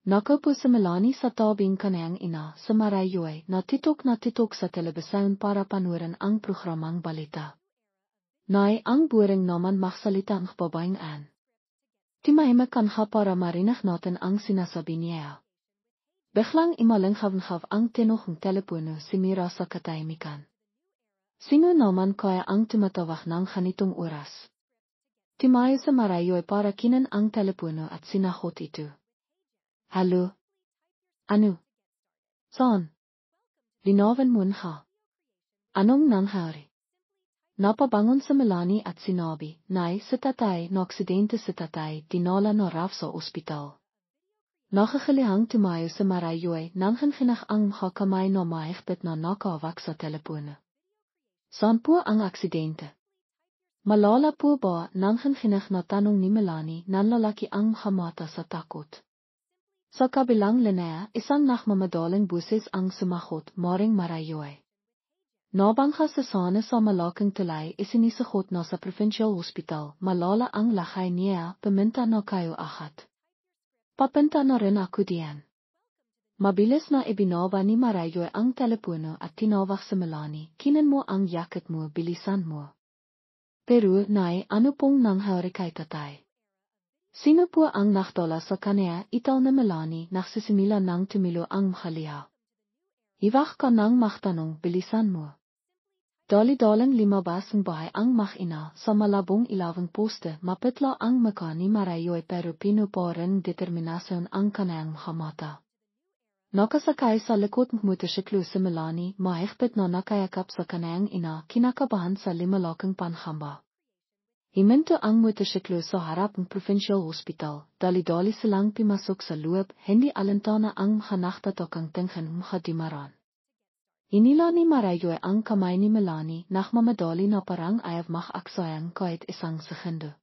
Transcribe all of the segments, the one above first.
Nakapo sa Melanie sa tabing kanang ina sa Marayoi na titok sa telebisayon para panuorin ang programang balita. Nay ang buring naman magsalita ang babaeng an. Timahimik ka para marinig natin ang sinasabi niya. Biglang imalinghav ang tinuhong telepono si Mira sa katahimikan. Sino naman kaya ang tumatawag ng ganitong oras? Timayo sa Marayoi para kinan ang telepono at sinahot ito. Halo? Ano? Saan? Linawan mo ha? Anong nangyari? Napabangon sa Melanie at sinabi, Nay, sa tatay na aksidente sa tatay, dinala na raw sa ospital. Nakakilihang tumayo sa Marayoi nang hanginag ang mga kamay na mahigpit na nakawak sa telepono. Saan po ang aksidente? Malala po ba nang hanginag na tanong ni Melanie nang lalaki ang hamata sa takot? Sa kabilang linya, isang nakmamadaling buses ang sumagot, maring Marayoi. Nabangka sa sana sa malaking tulay isinisagot na sa provincial hospital, malala ang lakay niya, paminta na kayo ahat. Papunta na rin ako diyan. Mabilis na ibinaba ni Marayoi ang telepono at tinawag sa Melanie, kinan mo ang jacket mo, bilisan mo. Pero, Nay, ano pong nangyari kay tatay? Sino po ang nakdala sa kanya, itaw na Melanie, nagsisimula ng tumilo ang makaliha. Iwak ka nang magtanong, bilisan mo. Dali-daling limabas ang bahay ang makina sa malabong ilawang poste, mapitla ang mukha ni Marayoi pero pinuparing determinasyon ang kanyang mga mata. Nakasakay sa likod ng motorsiklo si Melanie, mahigpit na nakayakap sa kanyang ina, kinakabahan sa limalaking panghamba. Himinto ang motorsiklo sa harap ng provincial hospital, dali-dali silang pimasok sa loob, hindi alintana ang mga naktatakang tingin mga dimaran. Inila ni Marayoi ang kamay ni Melanie, nakmamadali na parang ayaw makaksayang kahit isang segundo.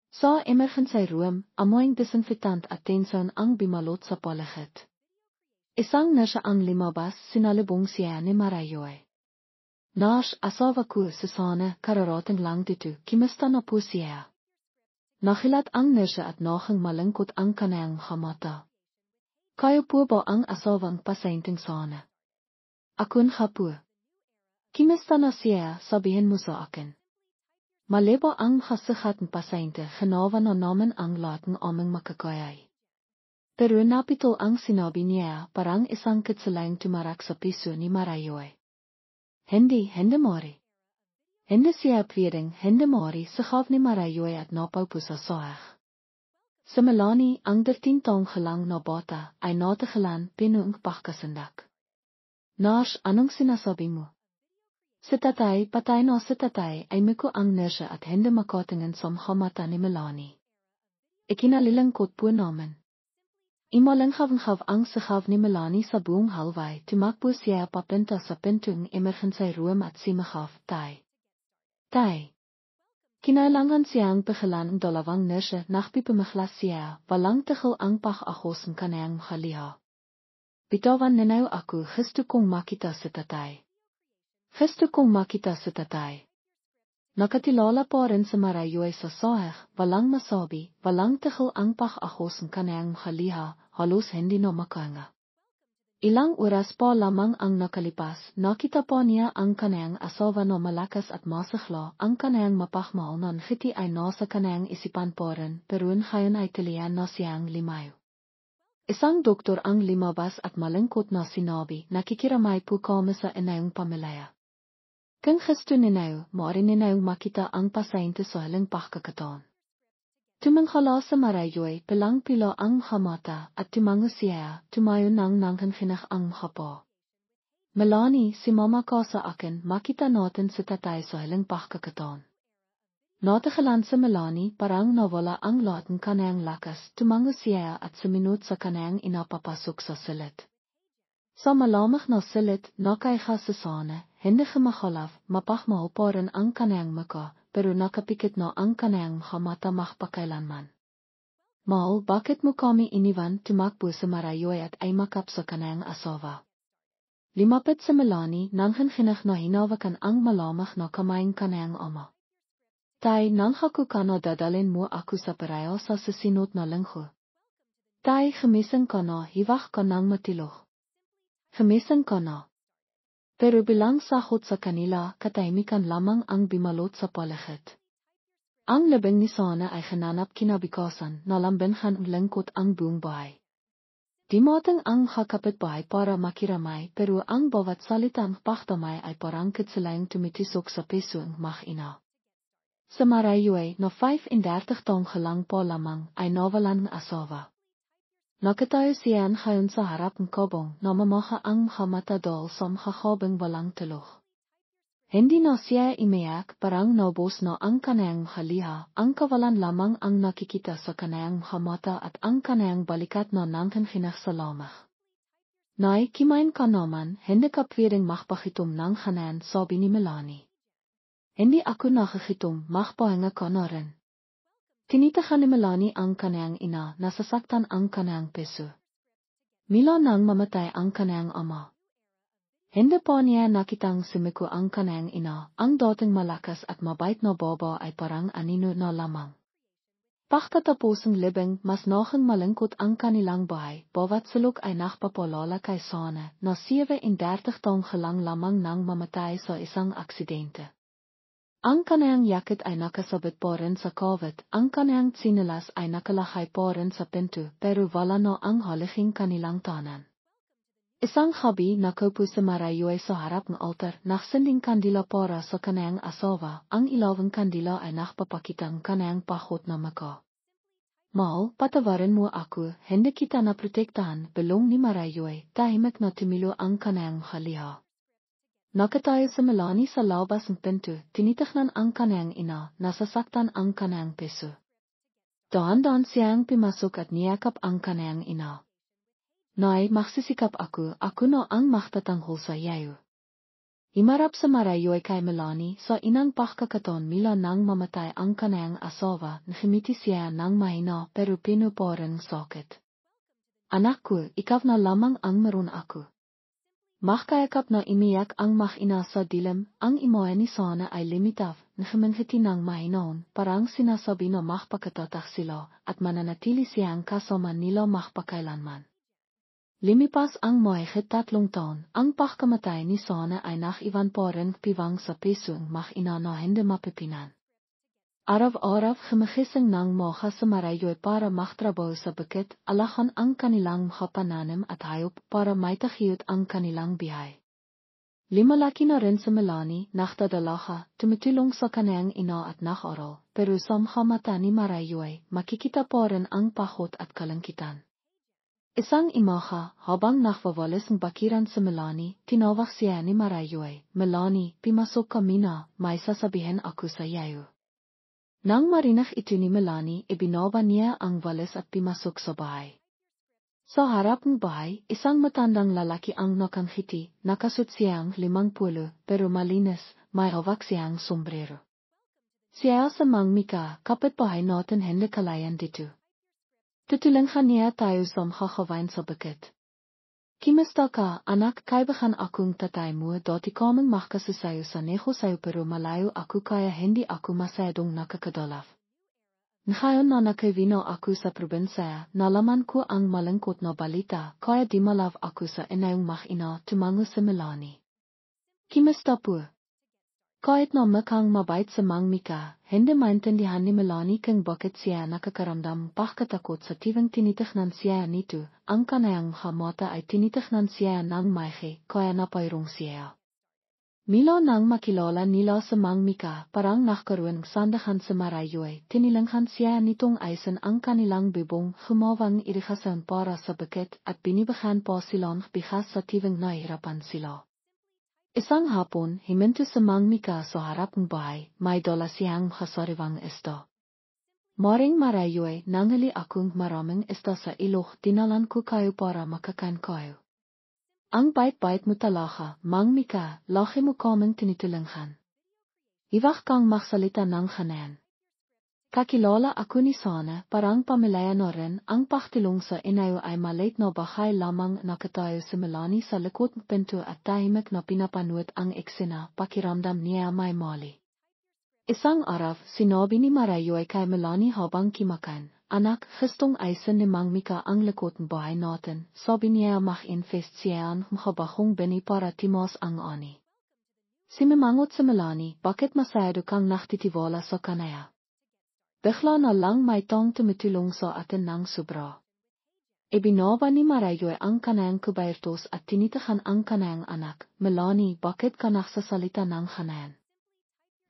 Sa emergency room, amoying disinfectant at tension ang bimalot sa paligid. Isang nurse ang limabas, sinalubong siya ni Marayoi. Nurse, asawa ko sa sana, kararating lang dito, kimusta na po siya? Nakilat ang nurse at nakang malungkot ang kanyang mata. Kayo po ba ang asawang pasyenteng sana? Akun nga po. Kimusta na siya, sabihin mo sa akin. Malebo ang kasihat ng pasyente, ginawa na naman ang lahat ng aming makakayay. Pero napito ang sinabi niya, parang isang kitsalang tumarak sa piso ni Marayoi. Hindi mari. Hindi siya piring, hindi mari, sahaw ni Marayoi at napaupo sa sohag. Sa Melanie, ang 13 taong gelang na bata, ay natagalan pinuong pagkasandak. Nurse, anong sinasabi mo? Si tatay, patay na si tatay, ay miko ang nurse at hindi makatingin sa mga mata ni Melanie. Ikinalilangkot po naman. Imalanghav ang sahaw ni Melanie sa buong halway, tumakbo siya papunta sa pintong emergency room at simahaw, Tay. Kinailangan siyang pakilan ang dalawang nurse, nakpipamahlas siya, walang tigil ang pag-ahos ng kanyang makaliha. Bitawan ninaw ako, gusto kong makita si tatay. Gusto kong makita si tatay. Nakatilala pa rin sa Marayoi sa sohag, walang masabi, walang tigil ang pag-ahos ng kanyang makaliha, halos hindi na makanga. Ilang oras pa lamang ang nakalipas, nakita pa niya ang kanyang asawa na malakas at masakla, ang kanyang mapagmahal na ngiti ay nasa kanyang isipan pa rin, pero ngayon ay tiliyan na siyang limayo. Isang doktor ang limabas at malungkot na sinabi, nakikiramay po kami sa inayong pamilya. Kung gusto ninaw, maaari ninayong makita ang pasyente sa halang pagkakataon. Tumanghala sa Marayoi, pilang-pila ang hamata at tumango siya, tumayo nang nanghanginag ang hapa. Melanie, si mama ka sa akin, makita natin si tatay sa halang pagkakataon. Natagalan sa Melanie, parang nawala ang lahat ng kanyang lakas, tumango siya at suminot sa kanyang inapapasok sa silid. Sa malamang na silid, nakaiha sa sana, hindi gemahalaf, mapagmahal pa rin ang kanyang mukha, pero nakapikit na ang kanyang mga mata magpakailanman. Mahal, bakit mo kami iniwan, tumakbo sa Marayoi at ay makap sa kanyang asawa? Limapit sa Melanie, nanghanginag na hinawakan ang malamang na kamay ng kanyang ama. Tay, nang ako ka na dadalhin mo ako sa parayo sa susunod na linggo. Tai gemising kana hiwag kanang matilog. Gemising kana. Pero bilang sahot sa kanila katahimikan lamang ang bimalot sa paligid. Ang labing ni sana ay hinanap kinabikasan na lambenhan lingkod ang buong bahay. Dimating ang kapitbahay para makiramay pero ang bawat salitang pagdamay ay parang kitselang tumitisok sa piso ng makina. Sa Marayue na 35 taong gelang pa lamang ay nawalan ng asawa. Nakatayo siyan ngayon sa harap ng kabong na mamaha ang matadol sa makakabing walang tulog. Hindi na siya imeyak parang naubos na ang kanayang haliha, ang kawalan lamang ang nakikita sa kanayang mata at ang kanayang balikat na nangkin kinagsalamah. Nay, kimain ka naman, hindi ka pwedeng makpakitom ng kanayan, sabi ni Melanie. Hindi ako nakakitom, makpahinga ka na rin. Tinitahan ni Melanie ang kanayang ina, nasasaktan ang kanayang peso. Mila nang mamatay ang kanayang ama. Hindi pa niya nakitang sumiko ang kanayang ina, ang dating malakas at mabait na baba ay parang anino na lamang. Pagkatapos ng libing, mas nakang malingkot ang kanilang bahay, bawat sulok ay nakpapalala kay Sana, na 37 taong gelang lamang nang mamatay sa isang aksidente. Ang kanayang yakit ay nakasabit pa rin sa kawit, ang kanayang tsinelas ay nakalakay pa rin sa pinto, pero wala na ang haliging kanilang tanan. Isang gabi nakaupo sa Marayue sa harap ng altar, nagsinding kandila para sa kanayang asawa, ang ilawang kandila ay nakpapakitang kanayang pahot na maka. Mahal, patawarin mo ako, hindi kita naprotektahan, belong ni Marayue, tahimik na tumilo ang kanayang haliha. Nakatayo sa Melanie sa labas ng pinto, tinitignan ang kanayang ina, nasasaktan ang kanayang peso. Dahan-dahan siyang pimasok at niyakap ang kanayang ina. Nay, magsisikap ako na ang magtatanghol sa iyo. Himarap sa Marayue kay Melanie sa inang pagkakataon mila nang mamatay ang kanayang asawa, ngumiti siya ng mahina pero pinuporang sakit. Anak ko, ikaw na lamang ang meron ako. Makayakap na imiyak ang makina sa dilim, ang imoy ni Sana ay limitaw, ngumingiti ng mahinaon, parang sinasabi na makpakatatak sila at mananatili siyang kasama nila makpakailanman. Limipas ang mahigit 3 taon, ang pagkamatay ni Sana ay nakiwan pa rin piwang sa piso ng makina na hindi mapipinan. Araw-araw gumigising ng mga sa Marayue para magtrabaho sa bukid, alahan ang kanilang mga pananim at hayop para maitahiyot ang kanilang bihay. Limalaki na rin sa Melanie, nakdadalaha, tumutulong sa kanayang ina at nakaral, pero sa mga mata ni Marayue, makikita pa rin ang pahot at kalangkitan. Isang imaha, habang nakwawalis ng bakiran sa Melanie, tinawag siya ni Marayue, Melanie, pimasok kami na, may sasabihin ako sa iyo. Nang marinig ito ni Melanie, ibinaba niya ang walis at pimasok sa bahay. Sa harap ng bahay, isang matandang lalaki ang nakangiti, nakasut siyang 50, pero malinis, may hawak siyang sombrero. Siya sa Mangmika, kapitbahay natin hindi kalayan dito. Tutulungan niya tayo sa makakawain sa bukid. Kimusta ka, anak, kaibahan akong tatay mo dati kaming makasusayo sa negosyo pero malayo ako kaya hindi ako masyadong nakakadalaw. Ngayon na nakawino ako sa probinsya, nalaman ko ang malungkot na balita kaya di malaw ako sa inayong makina tumango sa Melanie. Kimusta po? Kahit na mukhang mabait sa Mangmika, hindi maintindihan ni Melanie kung bakit siya nakakaramdam pagkatakot sa tivang tinitignan siya nito, ang kanayang mata ay tinitignan siya ng maigi, kaya napayrong siya. Mila nang makilala nila sa Mangmika, parang nakaroon ng sandahan sa Marayue, tinilanghan siya nitong aysan ang kanilang bibong, humawang irihasan para sa bukid at binibigyan pa silang bihas sa tivang nahihirapan sila. Isang hapon, himinto sa Mangmika sa harap ng bahay, may dala siyang kasariwang isda. Maring Marayue, nangali akong maraming isda sa ilog, dinalan ko kayo para makakain kayo. Ang bait-bait mo talaga, Mangmika, laki mo kaming tinitulungan. Iwag kang magsalita ng hanan. Kakilala ako ni Sana, parang pamilya na rin, ang paktilong sa inayo ay maliit na bahay lamang nakatayo sa Melanie sa likod ng pinto at tahimik na pinapanood ang eksena, pakiramdam niya may mali. Isang araw, sinabi ni Marayue kay Melanie habang kimakain, anak, gistong eisen ni mang mika ang lakoten bahay natin, sabi niya mag invest siya ang mabahong bini para timos ang ani. Si memangot sa Melanie, bakit masayado kang naktitiwala sa kanaya? Bigla na lang may tong tumutulong sa atin ng sobra. Ibinaba ni Marayoy ang kanayang kubertos at tinitahan ang kanayang anak, Melanie, bakit ka naksasalita ng kanayan?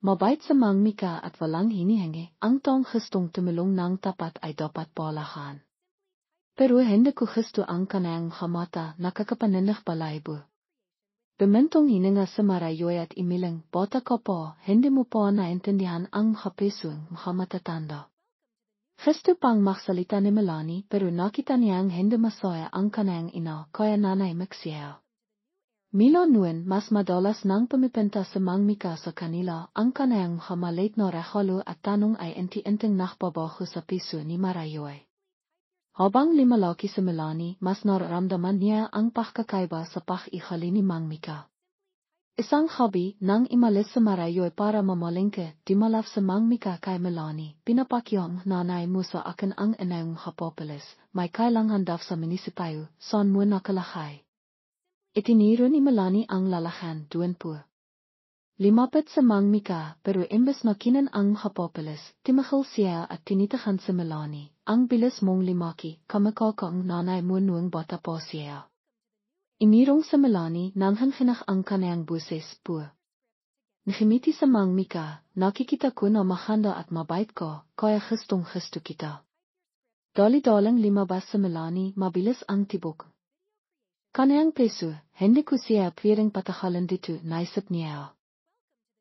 Mabait sa mang mika at walang hinihingi, ang tong gustong tumulong ng tapat ay dapat palahan. Pero hindi ko gusto ang kanayang mata, nakakapanindig balaybo. Bemintong hininga sa Marayoy at imiling, bota ka po, hindi mo po naintindihan ang kapesong matatanda. Gusto pang magsalita ni Melanie pero nakita niyang hindi masaya ang kanayang ina, kaya nanay magsiya. Milo noon mas madalas nang pumipinta sa mang mika sa kanila ang kanayang maliit na regalo at tanong ay inti-inting nakbabaho sa piso ni Marayoy. Habang limalaki si Melanie, mas nararamdaman niya ang pagkakaiba sa pag-ihali ni mang mika. Isang hobby nang imalis sa Marayoy para mamalingke, dimalaf sa mang mika kay Melanie, pinapakyong nanay mo sa akin ang inayong hapopolis, may kailangan daw sa munisipyo, saan mo nakalakay. Itiniro ni Melanie ang lalahan doon po. Limapit sa mang mika pero imbes na kinan ang hapopolis, timahal siya at tinitahan sa Melanie, ang bilis mong limaki, kamakakang nanay mo noong bata po siya. Inirong sa Melanie nang hanghinak ang kanayang buses po. Nakimiti sa mang mika, nakikita ko na mahanda at mabait ko, kaya gustong gusto kita. Dali-dalang limabas sa Melanie, mabilis ang tibok. Kanayang peso, hindi ko siya pwedeng patahalan dito, naisip niya.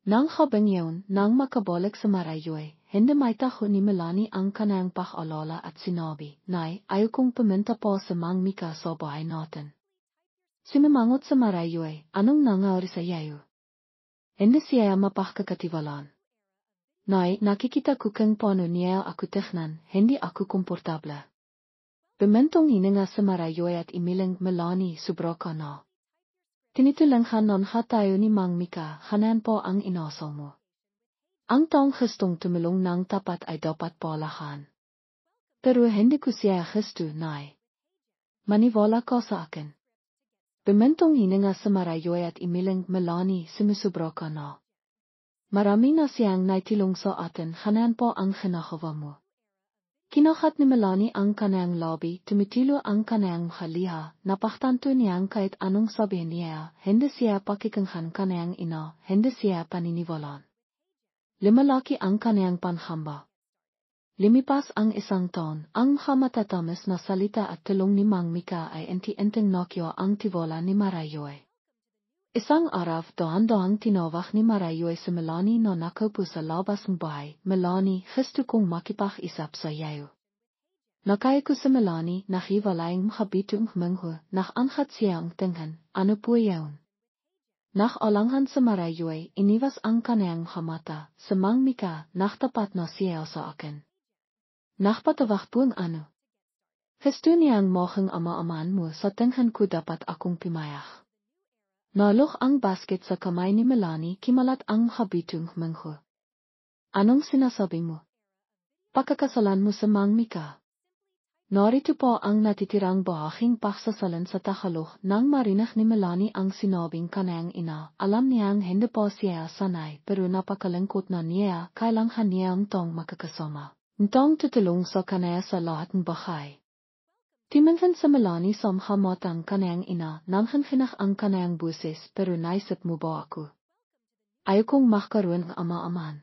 Nang habang yun, nang makabalik sa Marayoy, hindi may taho ni Melanie ang kanayang pag-alala at sinabi, Nay, ayaw kong pumunta po sa mang mika sa bahay natin. Simamangot sa Marayoy, anong nangyari sa iyo? Hindi siya mapagkakatiwalaan. Nay, nakikita ko kung paano niya ako tignan, hindi ako komportable. Bemintong hininga sa Marayoy at imiling, Melanie, sobra ka na. Tinitulanghan non tayo ni mang mika, hanan po ang inaso mo. Ang taong gustong tumulong ng tapat ay dapat palahan. Pero hindi ko siya gusto, Nay. Maniwala ka sa akin. Bemintong hininga sa Marayoy at imiling, Melanie, sumusobra ka na. Marami na siyang naitilong sa atin, hanan po ang kinakawa mo. Kinakat ni Melanie ang kanayang labi, tumitilo ang kanayang haliha, napaktanto niyang kahit anong sabihin niya, hindi siya pakikinggan kanayang ina, hindi siya paniniwalaan. Limalaki ang kanayang panghamba. Limipas ang isang taon, ang matatamis na salita at tulong ni Mang Mika ay inti-inting nakyo ang tiwala ni Marayoy. Isang araw, dahan-dahang tinawag ni Marayoy si Melanie na nakaupo sa labas ng bahay. Melanie, gusto kong makipag-isap sa iyo. Nakaya ko sa Melanie, nahiwalayang makabitong mengho, nakangat siya ang tingin, ano po yaon? Nakalangan sa Marayoy, iniwas ang kanayang mata, sa Mang Mika, naktapat na siya sa akin. Nakpatawag po ang ano? Gusto niyang mohang ama-aman mo sa tingin ko dapat akong pimayak. Nalok ang basket sa kamay ni Melanie, kimalat ang habitong mengho. Anong sinasabi mo? Pagkakasalan mo sa Mang Mika. Narito po ang natitirang bahaging paksasalan sa Tagalog nang marinig ni Melanie ang sinabing kanayang ina. Alam niyang hindi po siya sanay pero napakalungkot na niya kailangan niyang tong makakasama. Ntong tutulong sa kanaya sa lahat ng bahay. Timangan sa Melanie samhamatang kanayang ina, nanghanhinak ang kanayang buses pero naisip mo ba ako? Ayaw kong makaroon ng ama-aman.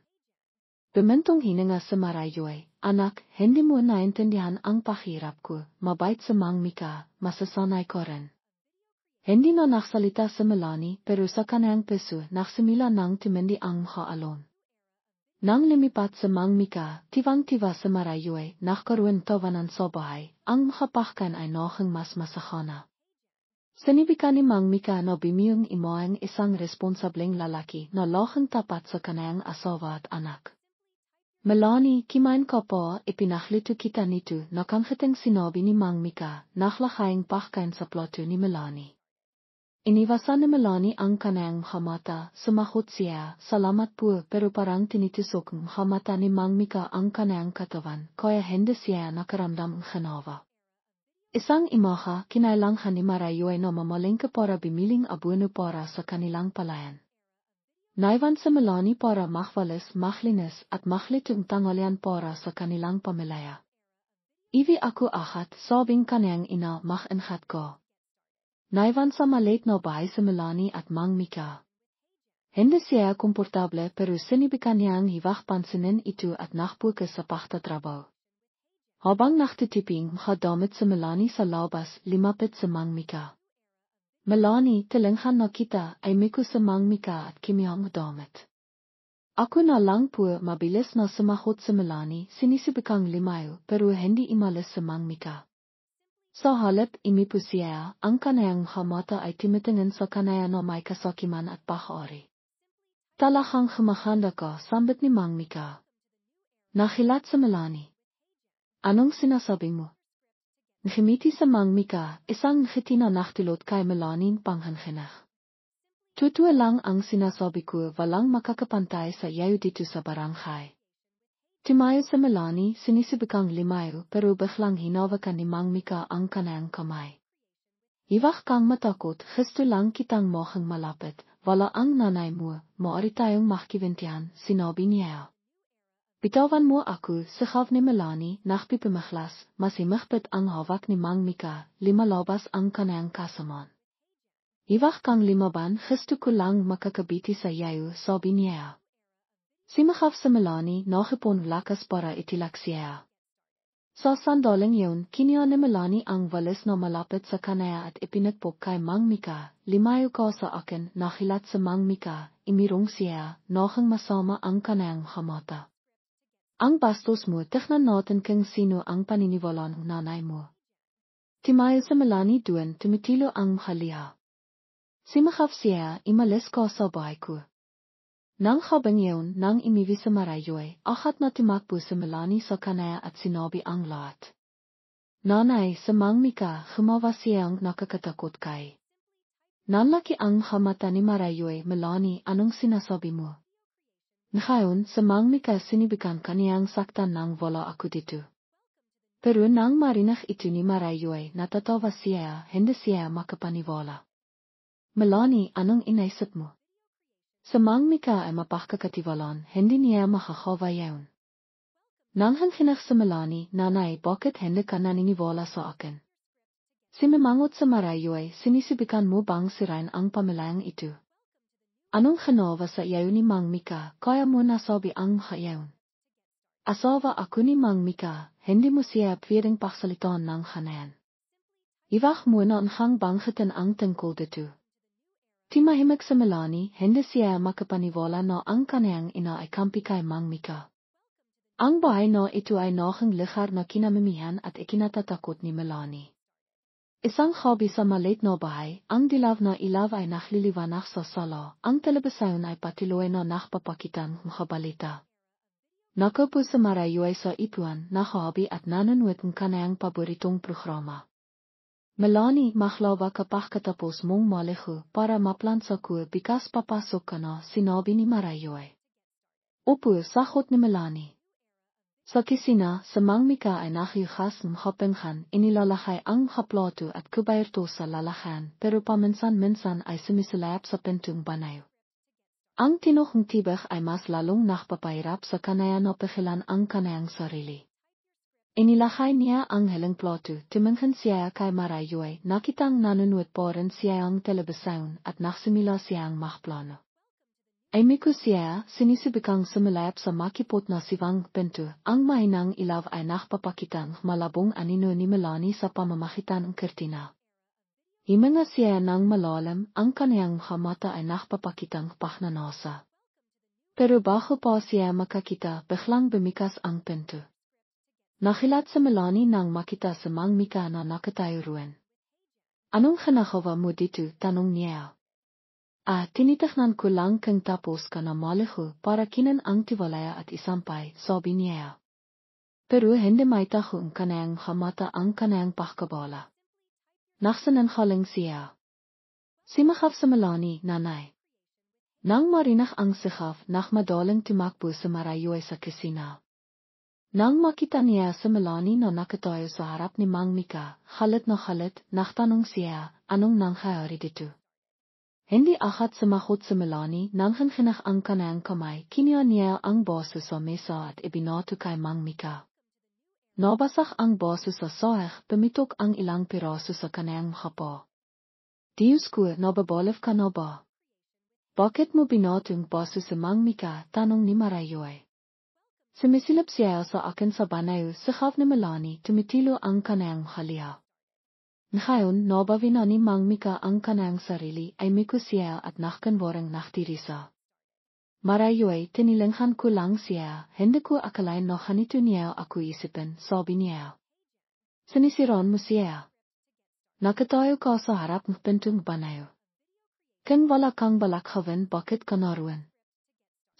Bemintong hininga sa Marayoy, anak, hindi mo naintindihan ang pahirap ko, mabait sa Mang Mika, masasanay ko rin. Hindi na naksalita sa Melanie pero sa kanayang peso naksimila nang timindi ang mukha-alon. Nang lumipat sa Mang Mika, tiwang-tiwa sa Marayoy, nakaroon tawanan sa bahay, ang makapahkan ay nohang mas masahana. Sinibika ni Mang Mika na bimiyong imoang isang responsableng lalaki na lohang tapat sa kanayang asawa at anak. Melanie, kimain ka po, ipinahlito kita nito, nakanghiting sinabi ni Mang Mika, naklakayang pahkan sa plato ni Melanie. Iniwasane Melani ang kanang Mhamata, sumahot siya, salamat po pero parang tinitusok Mhamata ni Mang Mika ang kanang katawan, kaya hindi siya nakaramdam ng genawa. Isang imaha, kinailangan ni Marayuay na mamalingke para bimiling abono para sa kanilang palayan. Naiwan sa Melani para makhwalis, makhlinis at makhlitong tanghalian para sa kanilang pamilya. Iwi ako ahat, sabing kanyang ina makhinhat ko. Naiwan sa maliit na bahay sa Melani at Mang Mika. Hindi siya komportable pero sinibikan niyang hiwag pansinin ito at nakpuke sa pagtatrabaho. Habang nachtitiping makadamit sa Melani sa labas, limapit sa Mang Mika. Melani, talinghan na kita ay miko sa Mang Mika at kimiyang damit. Ako na lang po mabilis na sumahot sa Melani, sinisibikang limayo pero hindi imalis sa Mang Mika. Sa halip imipo siya, ang kanayang Mhamata ay timitingin sa kanaya na may kasakiman at pag-aari. Talahang humahanda ka, sambit ni Mang Mika. Nakilat sa Melani. Anong sinasabi mo? Ngimiti sa Mang Mika, isang ngiti na naktilot kay Melani panghanhinach. Totoo lang ang sinasabi ko, walang makakapantay sa iyo dito sa barangay. Timayo sa Melani, sinisibikang limayo pero biglang hinawakan ni Mang Mika ang kanayang kamay. Iwag kang matakot, gusto lang kitang mohang malapit, wala ang nanay mo, maaari tayong makikwentihan, sinabi niya. Bitawan mo ako, sigaw ni Melani, nakpipimahlas, masimahpit ang hawak ni Mang Mika, limalabas ang kanayang kasamaan. Iwag kang limaban, gusto ko lang makakabiti sa iyo, sabi niya. Simahaf sa Melani, nakipon lakas para itilak siya. Sa sandaling yun, kiniya ni Melani ang walis na malapit sa kanaya at ipinagpok kay Mang Mika, limayo ka sa akin, nakilat sa Mang Mika, imirong siya, nakang masama ang kanayang Mhamata. Ang bastos mo, tignan natin kung sino ang paniniwalaan ng nanay mo. Timayo sa Melani doon, tumitilo ang mhaliha. Simahaf siya, imalis ka sa bahay ko. Nang habang yun, nang imiwi sa Marayuay, ahat na tumakbo sa Melani sa kanaya at sinabi ang lahat. Nanay, sa Mang Mika, humawa siyang nakakatakot kay. Nanlaki ang Mhamata ni Marayuay, Melani, anong sinasabi mo? Ngayon, sa Mang Mika sinibikan kaniyang saktan nang wala ako dito. Pero nang marinig ito ni Marayuay, natatawa siya, hindi siya makapaniwala. Melani, anong inaisip mo? Sa Mang Mika ay mapagkakatiwalaan, hindi niya makakawa yaon. Nang hanghinag sa Melani, nanay, bakit hindi ka naniniwala sa akin? Simimangot sa Marayuay, sinisibikan mo bang sirain ang pamilayang ito? Anong ginawa sa iyo ni Mang Mika, kaya mo nasabi ang hayaon? Asawa ako ni Mang Mika, hindi mo siya pwedeng pagsalitaan ng hanayan. Iwag mo na ang banggitin ang tungkol dito. Timahimik sa Melani, hindi siya makapaniwala na ang kanayang ina ay kampi kay Mang Mika. Ang bahay na ito ay nakang likhar na kinamimihan at ikinatatakot ni Melani. Isang hobby sa maliit na bahay, ang dilaw na ilaw ay nagliliwanag sa sala, ang telebisyon ay patuloy na nakpapakitan ng balita. Nakaupo sa Marayuay sa ipuan, nakahabi at nanonood ng kanayang paboritong programa. Melani, mahlawa kapag katapos mong maliho para maplansa ko bikas papasok ka na, sinabi ni Marayuay. Opo, sagot ni Melani. Sa kisina, sa Mang Mika ay nakiyukas ng hapenghan, inilalakay ang haplato at kubayerto sa lalakyan, pero paminsan-minsan ay sumisilap sa pintong banayo. Ang tinuhong tibak ay mas lalong nakpapahirap sa kanaya na pigilan ang kanayang sarili. Inilakay niya ang helang plato, tumingin siya kay Marayuay, nakitang nanonood pa rin siya ang telebisyon at naksimila siyang makplano. Ay miko siya, sinisibikang sumilap sa makipot na sivang pinto, ang mahinang ilaw ay nakpapakitang malabong anino ni Melani sa pamamagitan ng kurtina. Himinga siya ng malalim, ang kaniyang Mhamata ay nakpapakitang pagnanasa. Pero bago pa siya makakita, biglang bumikas ang pinto. Nakilat sa Melani nang makita sa Mang Mika na nakatayo roon. Anong ginagawa mo dito? Tanong niya. Tinitignan ko lang kung tapos ka na maliho para kinan ang tiwalaya at isampay, sabi niya. Pero hindi maitaho ang kanayang Mhamata ang kanayang pagkabala. Naksananhaling siya. Simagaf sa Melanie, nanay. Nang marinag ang sigaf, nach madaling tumakbo sa Marayuay sa kusina. Nang makita niya sa Melanie na nakatayo sa harap ni Mang Mika, galit na galit, nagtanong siya, anong nangyayari dito? Hindi agad sumagot sa Melanie nang hinginag ang kanyang kamay, kinuha niya ang baso sa mesa at ibinato kay Mang Mika. Nabasag ang baso sa sahig, pumitok ang ilang piraso sa kanyang mukha. Diyos ko, nababalif ka na ba? Bakit mo binatong baso sa Mang Mika, tanong ni Marayuay. Sumisilip siya sa akin sa banayo, sigaf ni Melanie, tumitilo ang kanyang haliha. Ngayon, nabawi na ni Mang Mika ang kanyang sarili, ay miko siya at nakkanwarang naktirisa. Marayuay, tinilinghan ko lang siya, hindi ko akalain na ganito niya ako isipin, sabi niya. Sinisiran mo siya. Nakatayo ka sa harap ng pintong banayo. Kung wala kang balakhawan, bakit ka naroon?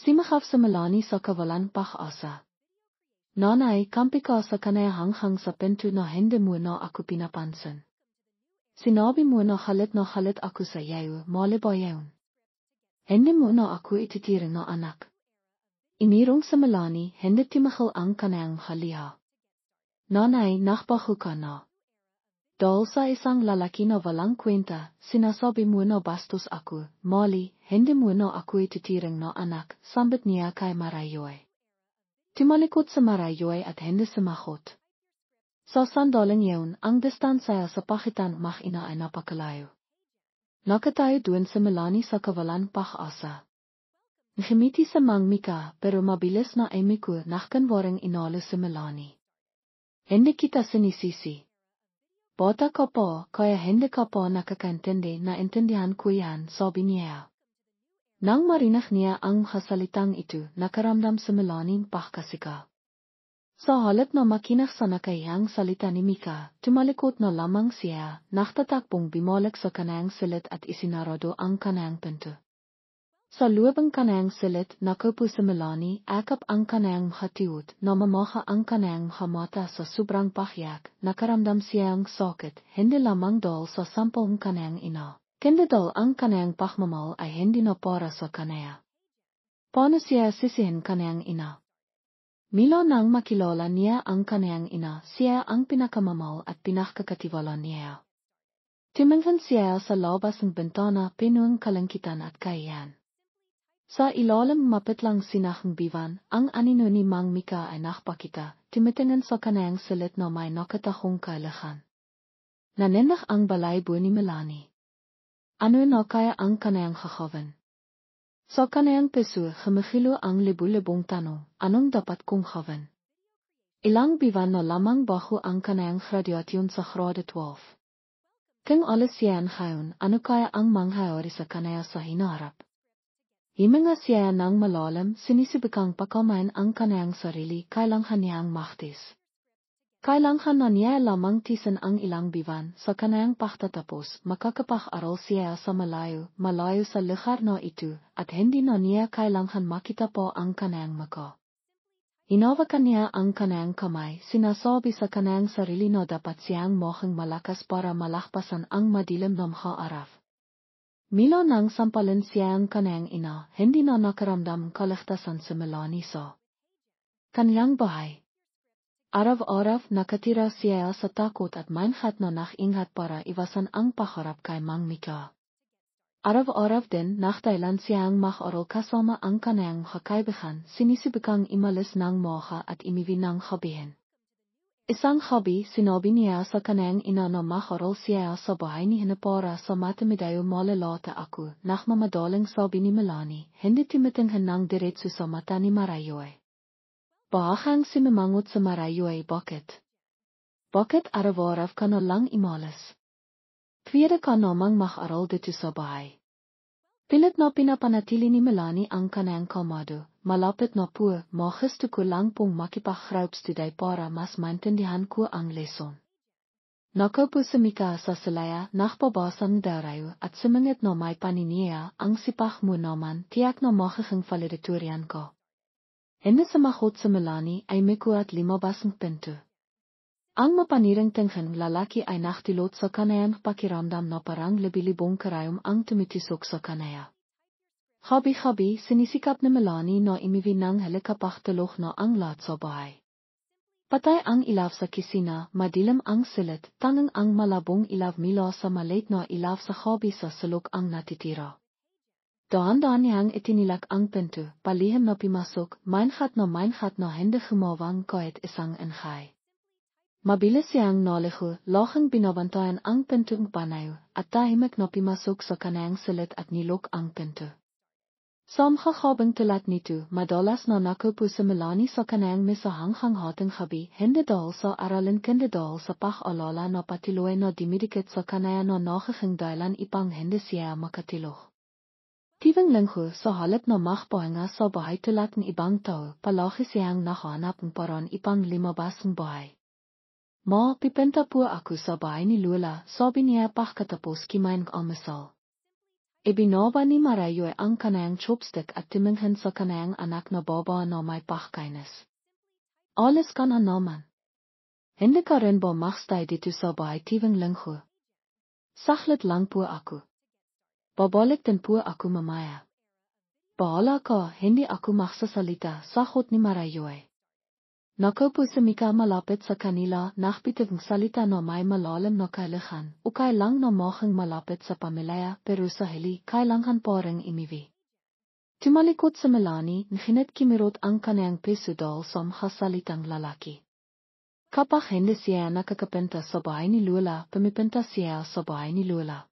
Simagaf sa Melanie sa kawalan pag-asa. Nanay, kampi ka sa kanaya hanghang sa pinto na hindi mo na ako pinapansin. Sinabi mo na galit ako sa iyo, mali ba yun? Hindi mo na ako ititiring na anak. Inirong sa Melanie, hindi timahal ang kanayang haliha. Nanay, nakbaho ka na. Dahil sa isang lalaki na walang kwenta, sinasabi mo na bastos ako, mali, hindi mo na ako ititiring na anak, sambit niya kay Marayuay. Tumalikod sa Marayuay at hindi sumagot. Sa sandaling yun, ang distansya sa pagitan mag-ina ay napakalayo. Nakatayo doon sa Melanie sa kawalan pag-asa. Ngumiti sa Mang Mika, pero mabilis na ay miko nakkanwarang inalo sa Melanie. Hindi kita sinisisi. Bata ka pa, kaya hindi ka pa nakakaintindi na intindihan ko yan, sabi niya. Nang marinig niya ang kasalitang ito, nakaramdam sa Melanie pagkasika. Sa halip na makinig sa nakayang salita ni Mika, tumalikod na lamang siya, nagtatakbong bumalik sa kanayang silid at isinarado ang kanayang pinto. Sa loob ang kanayang silid, nakaupo si Melanie, akap ang kanayang hatiut, namamaha ang kanayang hamata sa sobrang pahyak, nakaramdam siyang sakit, hindi lamang dahil sa sampal ang kanayang ina. Kundi dahil ang kanayang pagmamahal ay hindi na para sa kanaya. Paano siya sisihin kanayang ina? Milo nang makilala niya ang kanayang ina, siya ang pinakamamahal at pinakakatiwala niya. Tumingin siya sa labas ng bintana, pinuang kalangkitan at kayan. Sa ilalim mapitlang sinahang biwan, ang anino ni Mang Mika ay nakpakita, tumitingin sa kanayang silid na may nakatahong kailahan. Nanindig ang balaybo ni Melanie. Ano na kaya ang kanayang kakawan? Sa kanayang piso, humihilo ang libu-libong tanong, anong dapat kong kawan? Ilang biwan na lamang bago ang kanayang graduation sa grade 12. Kung alles yan ngayon, ano kaya ang mangyayari sa kanaya sa hinaharap? Himinga siya ng malalim, sinisibikang pakamain ang kanayang sarili, kailangan niyang mahtis. Kailangan na niya lamang tisan ang ilang biwan, sa kanayang pagtatapos, makakapag-aral siya sa malayo sa lugar na ito, at hindi na niya kailangan makita po ang kanayang maka. Hinawakan niya ang kanayang kamay, sinasabi sa kanayang sarili na dapat siyang mukhang malakas para malakpasan ang madilim na makaaraf. Milo nang sampalin siya ang kanayang ina, hindi na nakaramdam kaligtasan sa Melanie sa kaniyang bahay. Araw-araw nakatira siya sa takot at mindset na nakingat para iwasan ang paharap kay Mang Mika. Araw-araw din nakdailan siyang mag-aral kasama ang kanayang kakaibigan, sinisibikang imalis ng moha at imiwi ng habihin. Isang habi, sinabi niya sa kanayang ina na mag-aral siya sa bahay ni Hinapara sa matamidayo malalata ako, nakmamadaling sabi ni Melanie, hindi tumitingin ng diretso sa mata ni Marayuay. Bahang simamangot sa Marayuay, bakit? Bakit araw-araw ka na lang imalis? Pwede ka namang mag-aral dito sa bahay. Pilit na pinapanatili ni Melanie ang kanayang kalmado, malapit na po, gusto ko lang pong makipag-study para mas maintindihan ko ang lesson. Nakaupo si Mika sa salaya, nakpabasa ng darayo at sumingit na may paniniya, ang sipak mo naman, tiyak na magiging valedictorian ko. Hindi sumagot si Melanie ay miko at limabas ng pinto. Ang mapaniring tingin lalaki ay naktilot sa kanayang pakiramdam na parang lebili-bong karayom ang tumitisok sa kanaya. Habi-habi sinisikap ni Melanie na imivinang helikapachtelog na ang lahat sa bahay. Patay ang ilaw sa kisina, madilim ang silid, tanging ang malabong ilaw mila sa maliit na ilaw sa habi sa sulok ang natitira. Daan-daan niyang itinilak ang pinto, palihim na pimasok, maingat na hindi gumawang kahit isang ingay. Mabilis siyang naligo, lachang binabantayan ang pintong panayo, at tahimik na pimasok sa kanayang silid at nilok ang pinto. Samgagabing telat nito, madalas na nakupo si Melanie sa kanayang misahanghang hating gabi, hindi dahil sa aralin kundi dahil sa pag-alala na patuloy na dumidikit sa kanaya na nagiging dahilan ipang hindi siya makatilog. Tivang linggo sa halip na magpahinga sa bahay tulad ng ibang tao, palagi siyang nahanap ng paraan ipang limabas ng bahay. Ma, pipinta po ako sa bahay ni Lola, sabi niya pagkatapos kumain ng almusal. Ibinaba ni Marayo ang kanayang chopstick at tumingin sa kanayang anak na baba na may pagkainis. Alles kan naman. Hindi ka rin ba magstay dito sa bahay tivang linggo? Saglit lang po ako. Babalik din po ako mamaya. Bahala ka, hindi ako magsasalita, sagot ni Marayo. Nakaupo si Mika malapit sa kanila, nakbitang salita na may malalim na kailangan, o kailang na mahang malapit sa pamilya, pero sa hili, kailangan pa ring imiwi. Tumalikot sa Melanie, nginit kimirot ang kanayang piso dahil sa salitang lalaki. Kapag hindi siya nakakapinta sa bahay ni Lola, pumipinta siya sa bahay ni Lola.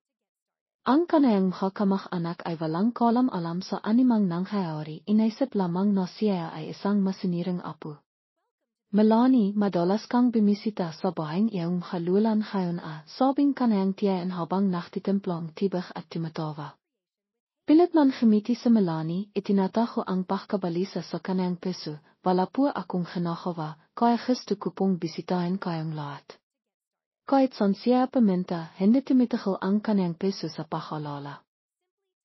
Ang kanayang kamag-anak ay walang kalam-alam sa animang nangyayari, inaisip lamang na siya ay isang masiniring apo. Melanie, madalas kang bimisita sa bahayng iyong halulan ngayon sabing kanayang tiyain habang naktitimplang tibig at tumatawa. Pilit man gumiti sa Melanie, itinatago ang pagkabalisa sa kanayang piso, wala po akong ginagawa, kaya gusto ko pong bisitahin kayong lahat. Kahit saan siya paminta, hindi tumitigil ang kanayang piso sa pag-alala.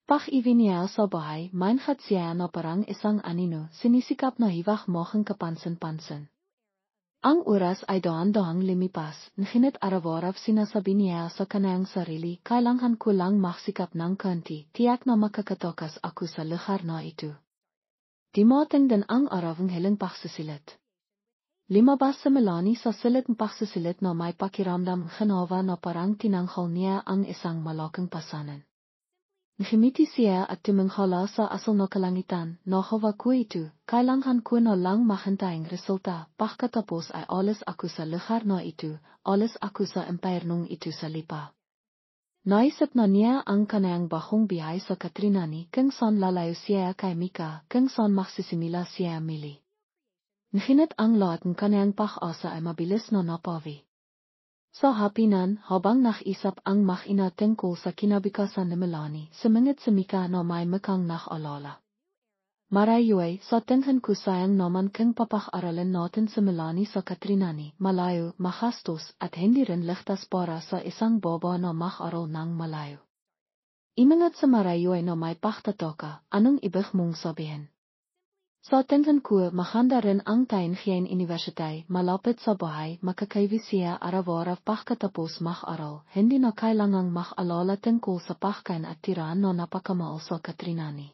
Pag-iwi niya sa bahay, maingat siya na parang isang anino, sinisikap na hiwag mohang kapansin-pansin. Ang oras ay daan-daang lumipas, ngunit araw-araw sinasabi niya sa kanayang sarili, kailangan ko lang magsikap ng konti, tiyak na makakatakas ako sa lugar na ito. Dumating din ang araw ng hiling pagsisilid. Lumabas si Melanie sa silid ng pagsisilid na may pakiramdam ginawa na parang tinanghal niya ang isang malaking pasanan. Ngumiti siya at tumingala sa asal na kalangitan, nagawa ko ito, kailangan ko na lang maghintay ang resulta, pagkatapos ay alis ako sa lugar na ito, alis ako sa impyernong ito sa lipa. Naisip na niya ang kanayang bahong bihay sa Katrinani, kung saan lalayo siya kay Mika, kung saan magsisimila siya mili. Ngunit ang lahat ng kanayang pag-asa ay mabilis na napawi. Sa hapinan, habang nakisap ang mag-ina tungkol sa kinabukasan ni Melanie, sumingit si Mika na may mukhang nak-alala. Marayoy, sa tingin ko sayang naman kung papag-aralin natin si Melanie sa Katrinani, malayo, magastos, at hindi rin ligtas para sa isang baba na mag-aral ng malayo. Imingat sa Marayoy na may pagtataka, anong ibig mong sabihin? Sa tingin ko, maganda rin ang tainghiyang universitay, malapit sa bahay, makakaiwi siya araw-araw pagkatapos mag-aral, hindi na kailangang mag-alala tungkol sa pagkain at tiraan na napakamahal sa Katrinani.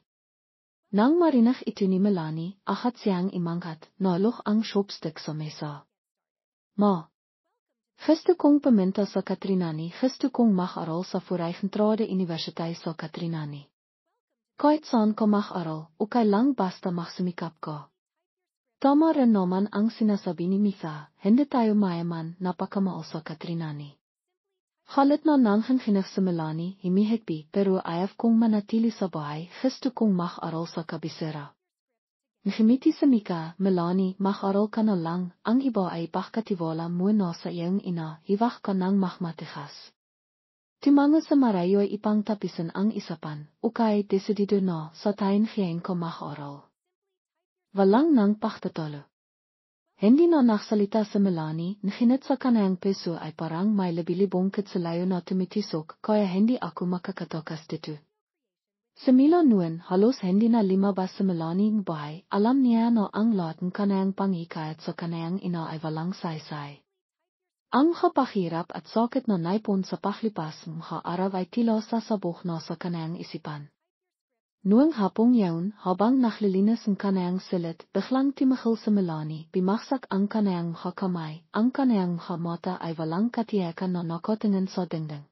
Nang marinig ito ni Melanie, agad siyang imangkat, nalog ang chopstick sa mesa. Ma, gusto kong paminta sa Katrinani, gusto kong mag-aral sa vooruitgetrede universiteit sa Katrinani. Kahit saan ka mag-aral, okay lang basta magsumikap ka. Tama rin naman ang sinasabi ni Mika, hindi tayo mayaman, napakamahal sa Katrinani. Halit na nanghinginig sa Melanie, himihigpi, pero ayaw kong manatili sa bahay, gusto kong mag-aral sa kabisera. Ngumiti sa Mika, Melanie, mag-aral ka na lang, ang iba ay pagkatiwala mo na sa iyong ina, hiwag ka ng magmatigas. Tumango sa Marayo ay ipang tapisan ang isapan, ukay desidido na sa tainghiyang ko mag-aral. Walang nang pagtatalo. Hindi na nagsalita sa Melanie, ngunit sa kanayang piso ay parang may libilibong katsalayo na tumitisok, kaya hindi ako makakatakas dito. Simula noon, halos hindi na lumabas sa Melanie ng bahay, alam niya na ang lahat ng kanayang panghikayat sa kanayang ina ay walang saysay. Ang kapahirap at sakit na naipon sa paklipas mga araw ay tila sasabog na sa kanayang isipan. Noong hapong yaon, habang naglilinis ang kanayang silid, biglang timahil sa Melanie, bimaksak ang kanayang mga kamay, ang kanayang mga mata ay walang katiyakan na nakatingin sa dingding.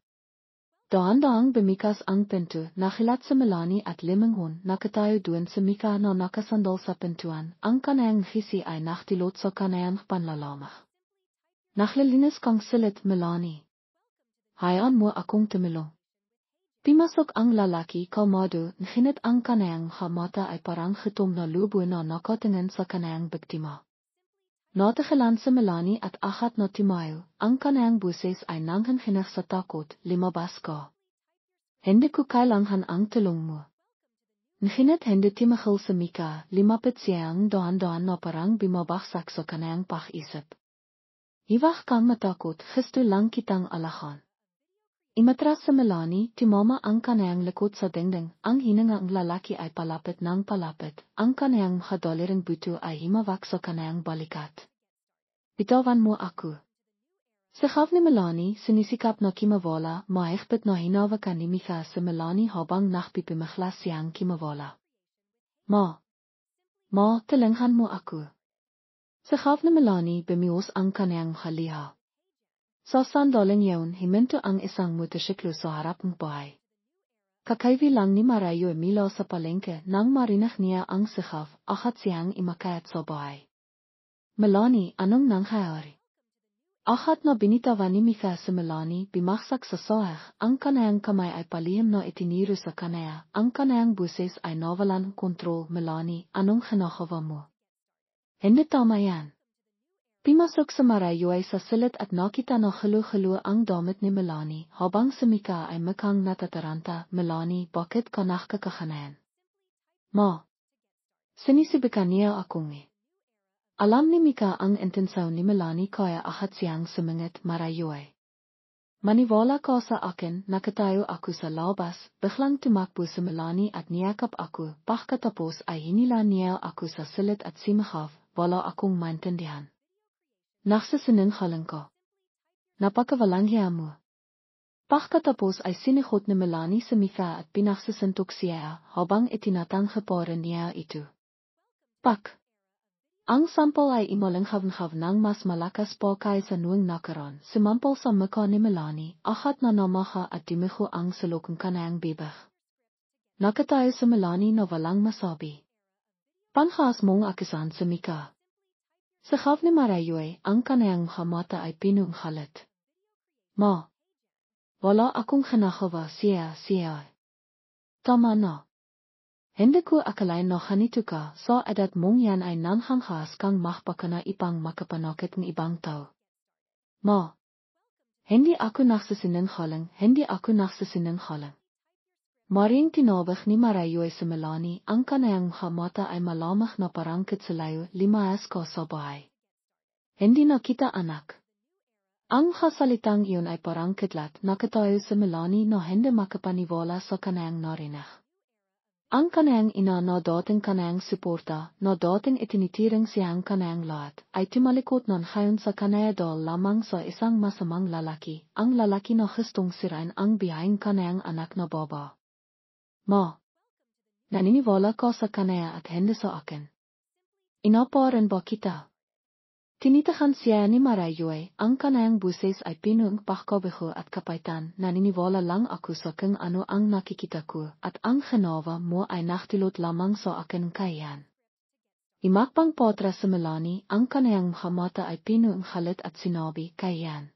Daan-daang bumikas ang pinto, nakilat sa Melanie at limanghon, nakatayo doon sa Mika na nakasandal sa pintuan, ang kanayang hisi ay naktilot sa kanayang panlalamah. Naglilinis kang silid, Melanie. Hayaan mo akong tumulong. Pimasok ang lalaki kalmado, ngunit ang kanayang mata ay parang hitom na lubo na nakatingin sa kanayang biktima. Natigilan sa Melanie at akat na timayo, ang kanayang buses ay nanghinhinig sa takot, lumabas ka. Hindi ko kailangan ang tulong mo. Ngunit hindi timahil sa Mika, lumapit siyang daan-daan na parang bumabagsak sa kanayang pag-isip. Hiwag kang matakot, gusto lang kitang alahan. Imatras sa Melanie, tumama ang kanayang likod sa dingding, ang hiningang lalaki ay palapit ng palapit, ang kanayang hadaliring buto ay himawak sa kanayang balikat. Bitawan mo ako. Sigaw ni Melanie, sinisikap na kimawala, mahigpit na hinawakan ni Mika sa Melanie habang nakpipimahlas siyang kimawala. Ma, talinghan mo ako. Sigaw ni Melanie, bimiwas ang kanayang haliha. Sa sandaling yaon, himinto ang isang motorsiklo sa harap ng bahay. Kakaivi lang ni Marayo Milo sa palengke nang marinig niya ang sigaw, akat siyang imakayat sa bahay. Melanie, anong nangyayari? Akat na binitawan ni Mika sa Melanie, bimaksak sa sahig, ang kanayang kamay ay palihim na itiniro sa kanaya, ang kanayang buses ay nawalan ng kontrol. Melanie, anong ginagawa mo? Hindi tama yan. Pimasok sa Marayo ay sa silid at nakita na halo-halo ang damit ni Melanie, habang si Mika ay mukhang natataranta. Melanie, bakit ka nakakakanayan? Ma, sinisibikan niya akong Alam ni Mika ang intensaw ni Melanie kaya akat siyang sumingit. Marayo ay. Maniwala ka sa akin, nakatayo ako sa labas, biglang tumakbo si Melanie at niyakap ako, pagkatapos ay hinila niya ako sa silid at simahaw, wala akong maintindihan. Nagsisinungaling ka. Napakawalang hiya mo. Pagkatapos ay sinihot ni Melanie sa Mika at pinagsisintok siya, habang itinatanghaparan niya ito. Pak! Ang sampal ay imalanghav-hav ng mas malakas pa kaysa noong nakaraan, sumampal sa mukha ni Melanie, akat na namaha at dumiho ang sulokong kanayang bibig. Nakatayo sa Melanie na walang masabi. Panghas mong akisan sa Mika. Sigaw ni Marayo ang kanayang mata ay pinunghalit. Ma, wala akong ginagawa, siya. Tama na. Hindi ko akalain na ganito ka, sa edad mong yan ay nanghangkas kang mahbaka na ipang makapanakit ng ibang tao. Ma, hindi ako nagsisinungaling. Maring tinawag ni Marayo sa Melanie, ang kanayang mata ay malamang na parang kitsilayo, limayas ka sa bahay. Hindi na kita anak. Ang salitang iyon ay parang kidlat, nakatayo sa Melanie na hindi makapaniwala sa kanayang narinig. Ang kanayang ina na dating kanayang suporta, na dating itinitiring siyang kanayang lahat, ay tumalikot ng hayon sa kanaya dahil lamang sa isang masamang lalaki, ang lalaki na gustong sirain ang biyayang kanayang anak na baba. Ma, naniniwala ka sa kanaya at hindi sa akin. Inaparan ba kita? Tinitahan siya ni Marayo ang kanayang buses ay pinuong pagkabiho at kapaitan, naniniwala lang ako sa kung ano ang nakikita ko, at ang ginawa mo ay naktilot lamang sa akin kayan. Imakpang potra sa Melanie, ang kanayang mata ay pinuong halit at sinabi, kayan.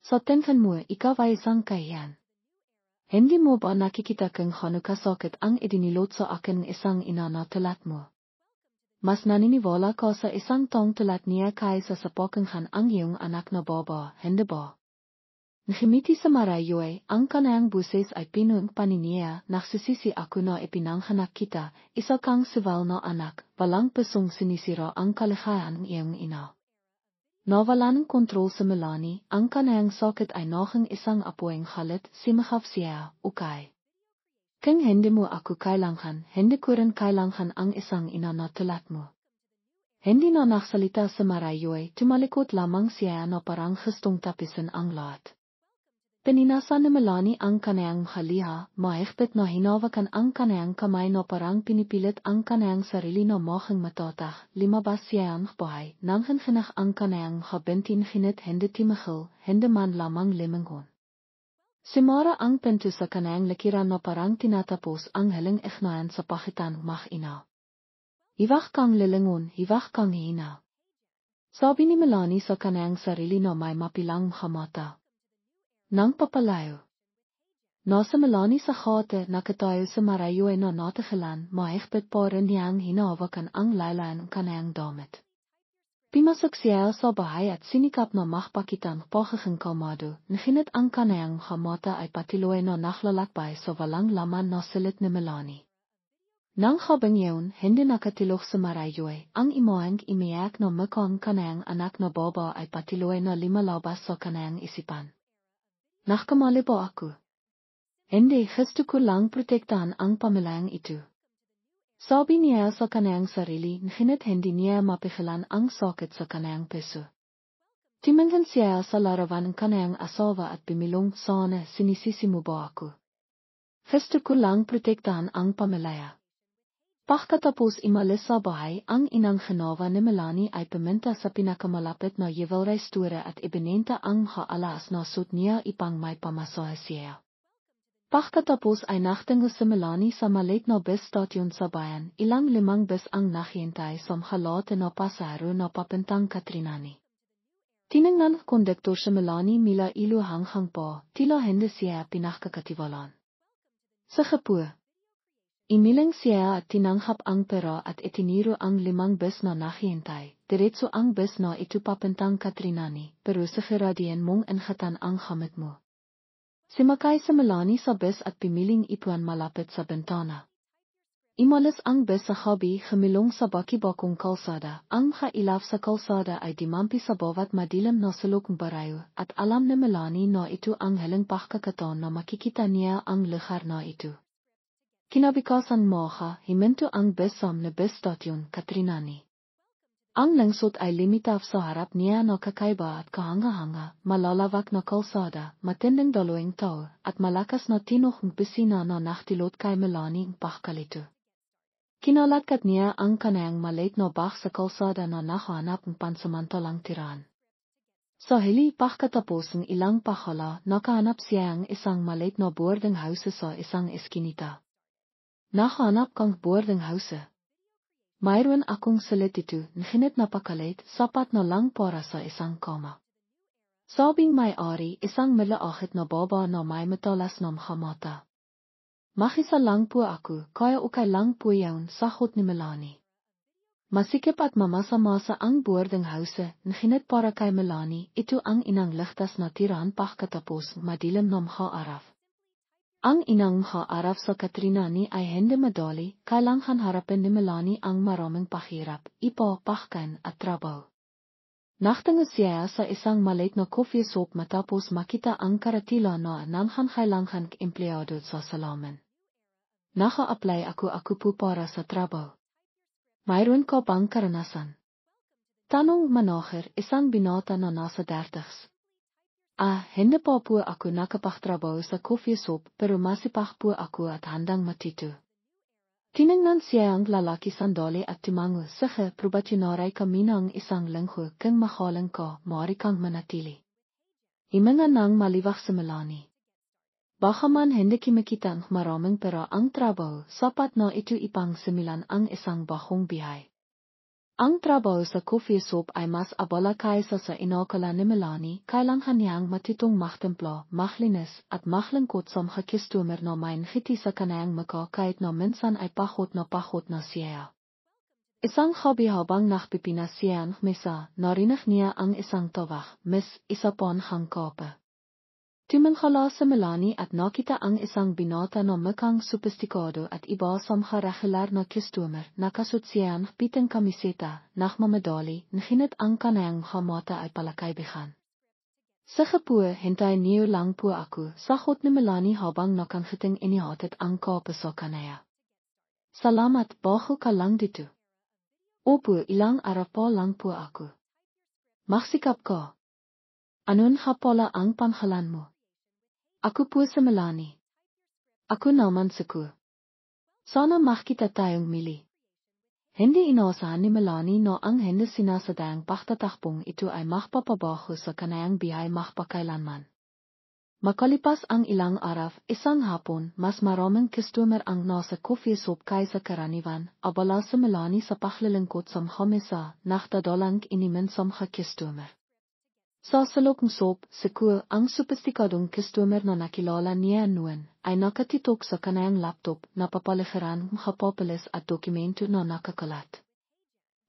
Sa tingin mo, ikaw ay isang kayan. Hindi mo ba nakikita kung hano kasakit ang idinilot sa akin isang ina na tulad mo? Mas naniniwala ka sa isang tong tulad niya kaysa sa pakinggan ang iyong anak na baba, hindi ba? Ngumiti sa Marayo ang kanayang buses ay pinuong paniniya, nagsisisi ako na ipinanghanak kita, isa kang siwal na anak, walang pusong sinisira ang kaligayahan ng iyong ina. Nawalan ng kontrol sa Melanie, ang kanayang sakit ay naging isang apoyang halit, simahaw siya, ukay. Kung hindi mo ako kailangan, hindi ko rin kailangan ang isang ina na tulad mo. Hindi na naksalita sa Marayuay, tumalikot lamang siya na parang gustong tapisin ang lahat. Pininasan ni Melanie ang kanayang haliha, mahigpit na hinawakan ang kanayang kamay na parang pinipilit ang kanayang sarili na mahang matatah, limabas siya ang bahay, nang hinhinag ang kanayang habintin hinit hindi timahil, hindi man lamang limangon. Simara ang pinto sa kanayang lakiran na parang tinatapos ang haling ikhnayan sa pakitan ina. Hiwag kang lilingon, hiwag kang hina. Sabi ni Melanie sa kanayang sarili na may mapilang mata. Nang papalayo. Nasa Melanie sa khote nakatayo sa Marayuay na natigilan, mahigpit pa rin niyang hinawakan ang laylayan kanayang damit. Pimasok siya sa bahay at sinikap na makpakitan pagiging kalmado, nahinit ang kanayang mata ay patiloy na naklalakbay sa walang laman na silit ni Melanie. Nang habang yun, hindi nakatilok sa Marayuay, ang imaang imiyak na mukhang kanayang anak na baba ay patiloy na limalabas sa kanayang isipan. Nakamali po ako. Hindi, gusto ko lang protektahan ang pamilyang ito. Sabi niya sa kanayang sarili, nahinit hindi niya mapigilan ang sakit sa kanayang puso. Tumingin siya sa larawan ng kanayang asawa at bumilong, sana sinisisi mo ba ako? Gusto ko lang protektahan ang pamilya. Pagkatapos imalis sa bahay, ang inang ginawa ni Melanie ay pumunta sa pinakamalapit na Yevelrij-store at ibinenta ang mga alas na suot niya ipang may pamasahe siya. Pagkatapos ay nagtungo si Melanie sa maliit na bus station sa bayan, ilang 5 bus ang naghihintay sa mga lote na pasahero na papuntang Katrinani. Tiningnan konduktor si Melanie mila ilo hanghang pa, tila hindi siya pinakakatiwalaan. Sa gepoe. Imiling siya at tinanghap ang pera at itiniro ang 5 bus na naghihintay, diretso ang bus na ito papuntang Katrinani, pero siguradiin mong ingatan ang gamit mo. Sumakay si Melanie sa bus at pimiling ipuan malapit sa bintana. Imalis ang bus sa hobby gemilong sa baki-bakong kalsada, ang mga ilaw sa kalsada ay dimampi sa bawat madilim na sulok ng barayo, at alam ni Melanie na ito ang haling pagkakataon na makikita niya ang lugar na ito. Kinabikasan mga, himinto ang bus sa bus station Katrinani. Ang langsot ay limitap sa harap niya na kakaiba at kahanga-hanga, malalawak na kalsada, matinding daloing tao, at malakas na tinok ng pisina na naktilot kay Melanie ng pagkalito. Kinalatkat niya ang kanayang maliit na bak sa kalsada na nakahanap ng pansamantalang tirahan. Sa hili pagkatapos ng ilang pakala, nakahanap siya ang isang maliit na boarding house sa isang eskinita. Nakahanap kang boarding house. Mayroon akong sulit ito, nahinit na pakalit, sapat na lang para sa isang kama. Sabing may-ari, isang malaakit na baba na may matalas na mga mata. Makisa lang po ako, kaya ukay lang po yawn, sahot ni Melanie. Masikip at mamasa-masa ang boarding house, nahinit para kay Melanie, ito ang inang ligtas na tirahan pagkatapos madilim na mga araw. Ang inang mga araw sa Katrinani ay hindi madali, kailangan harapin ni Melanie ang maraming pahirap, pahkan at trabaho. Nagtungo siya sa isang maliit na coffee shop matapos makita ang karatila na kailangan empleyado sa salaman. Naka-apply ako po para sa trabaho. Mayroon ka bang karanasan? Tanong manager, isang binata na nasa 30s. Hindi pa po ako nakapagtrabaho sa coffee shop pero masipag po ako at handang matito. Tiningnan siya ang lalaki sandali at tumango, sige, probationary kami ng isang linggo, kung mahalang ka, maaari kang manatili. Himinga nang maliwag si Melanie. Baka man hindi kimakita ng maraming pera ang trabaho, sapat na ito ipang similan ang isang bahong bihay. Ang trabaho sa coffee shop ay mas abala kaysa sa inakala ni Melanie, kailangan niyang matitong magtempla, maglinis, at maglingkod sa mga customer na may ngiti sa kanayang maka kahit na minsan ay pahot na siya. Isang hobby habang nakpipinas siya ng mesa, narinig niya ang isang tawag, Miss, isa pang hangkape. Tumingala sa Melanie at nakita ang isang binata na mukhang sophisticado at iba sa mga regular na customer, nakasuot siya ng pitang kamiseta, nagmamadali, nahinit ang kanayang mga mata ay palakaibigan. Sige po, hintay niyo lang po ako, sahot ni Melanie habang nakanghiting inihatid ang kape sa kanaya. Salamat, baho ka lang dito. Opo ilang arapa lang po aku. Magsikap ka. Anon nga pala ang pangalan mo? Ako po si Melanie. Ako naman si Ku. Sana makita tayong mili. Hindi inaasahan ni Melanie na ang hindi sinasadayang pagtatakbong ito ay magpapabago sa kanayang biyahe magpakailanman. Makalipas ang ilang araw, isang hapon, mas maraming customer ang nasa coffee shop kaysa karaniwan, abala si Melanie sa paklalingkot sa misa, nakdadalang inimin sa mga customer. Sa salokong shop, si Ku, ang sophisticadong customer na nakilala niya noon, ay nakatitok sa kanayang laptop na papaligiran mga papeles at dokumento na nakakalat.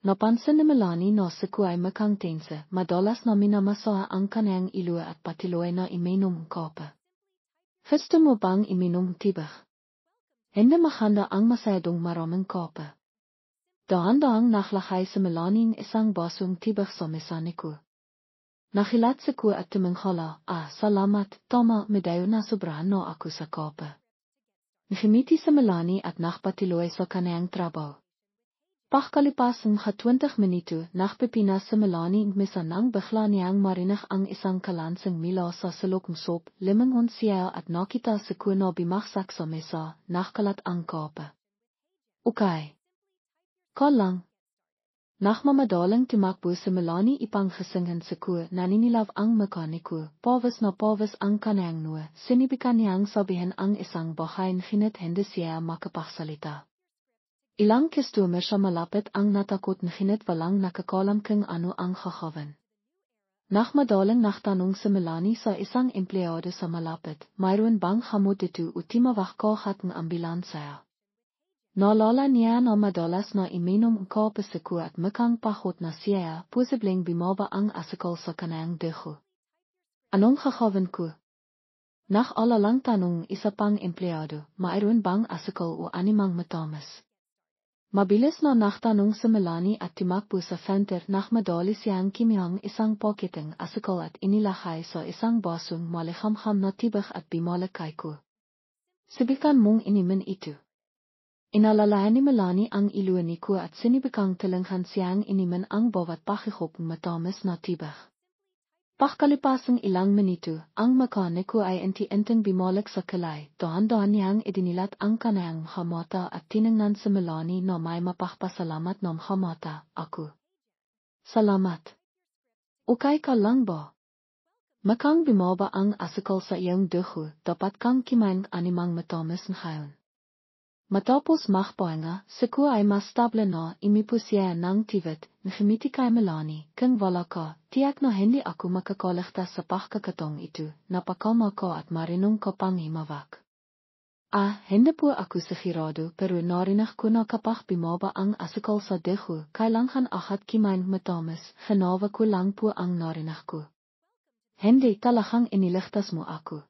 Napansin ni Melanie na si Ku ay mukhang tense, madalas na minamasa ang kanayang ilo at patiloy na iminom kape. Gusto mo bang iminom tibig? Hindi maganda ang masyadong maraming kape. Dahan-dahang naglagay si Melanie isang basong tibig sa mesa ni Ku. Nakilat si Ku at tumingala, salamat, tama, medayo na sobrahan na ako sa kape. Ngimiti si Melanie at nakpatiloy sa kanayang trabaho. Pakalipas ng 20 minuto, nakpipinas si Melanie misa nang bigla niyang marinig ang isang kalansing mila sa salokong shop, limangon siya at nakita si Ku na bumagsak sa mesa, nakalat ang kape. Okay. Ka lang. Nakmamadaling tumakbo si Melanie ipanghasingan si Ku, naninilaw ang mukha ni Ku, pawis na pawis ang kanayang noo, sinibikan niyang sabihin ang isang bahay ngunit hindi siya makapagsalita. Ilang customer siya malapit ang natakot ngunit walang nakakalam kung ano ang gagawin. Nakmadaling naktanong si Melanie sa isang empleyado sa malapit, mayroon bang gamot dito o timawag ka ng ambulansya? Naalala niya na madalas na iminom ang kape si Ku at mukhang pagod na siya, posibleng bumaba ang asikal sa kanayang dugo. Anong gagawin ko? Nakalalang tanong isa pang empleyado, mayroon bang asikal o animang matamis? Mabilis na naktanong si Melanie at tumakbo sa center, nakmadali siyang kimihang isang pokiting asikal at inilagay sa isang basong malihamham na tibig at bumalik kay Ku. Subukan mong inimin ito. Inalalayan ni Melanie ang ilo ni Ku at sinibikang talanghan siyang inimin ang bawat pakihop ng matamis na tibig. Pakalipas ng ilang minuto, ang mukha ni Ku ay inti-inting bumalik sa kilay, dahan-dahan niyang idinilat ang kanayang mga mata at tiningnan si Melanie na may mapagpasalamat na mga mata, ako. Salamat. Okay ka lang ba? Mukhang bumaba ang asikal sa iyong dugo, dapat kang kimain animang matamis ngayon. Matapos magpahinga, si Ku ay mas stable na, imipo siya ng tiwit, ngumiti kay Melanie, kung wala ka, tiyak na hindi ako makakaligtas sa pagkakataong ito, napakalma ka at marunong ka pang himawak. Hindi po ako sigurado pero narinig ko na kapag bumaba ang asikal sa dugo, kailangan agad kimain matamis, ginawa ko lang po ang narinig ko. Hindi talagang iniligtas mo ako.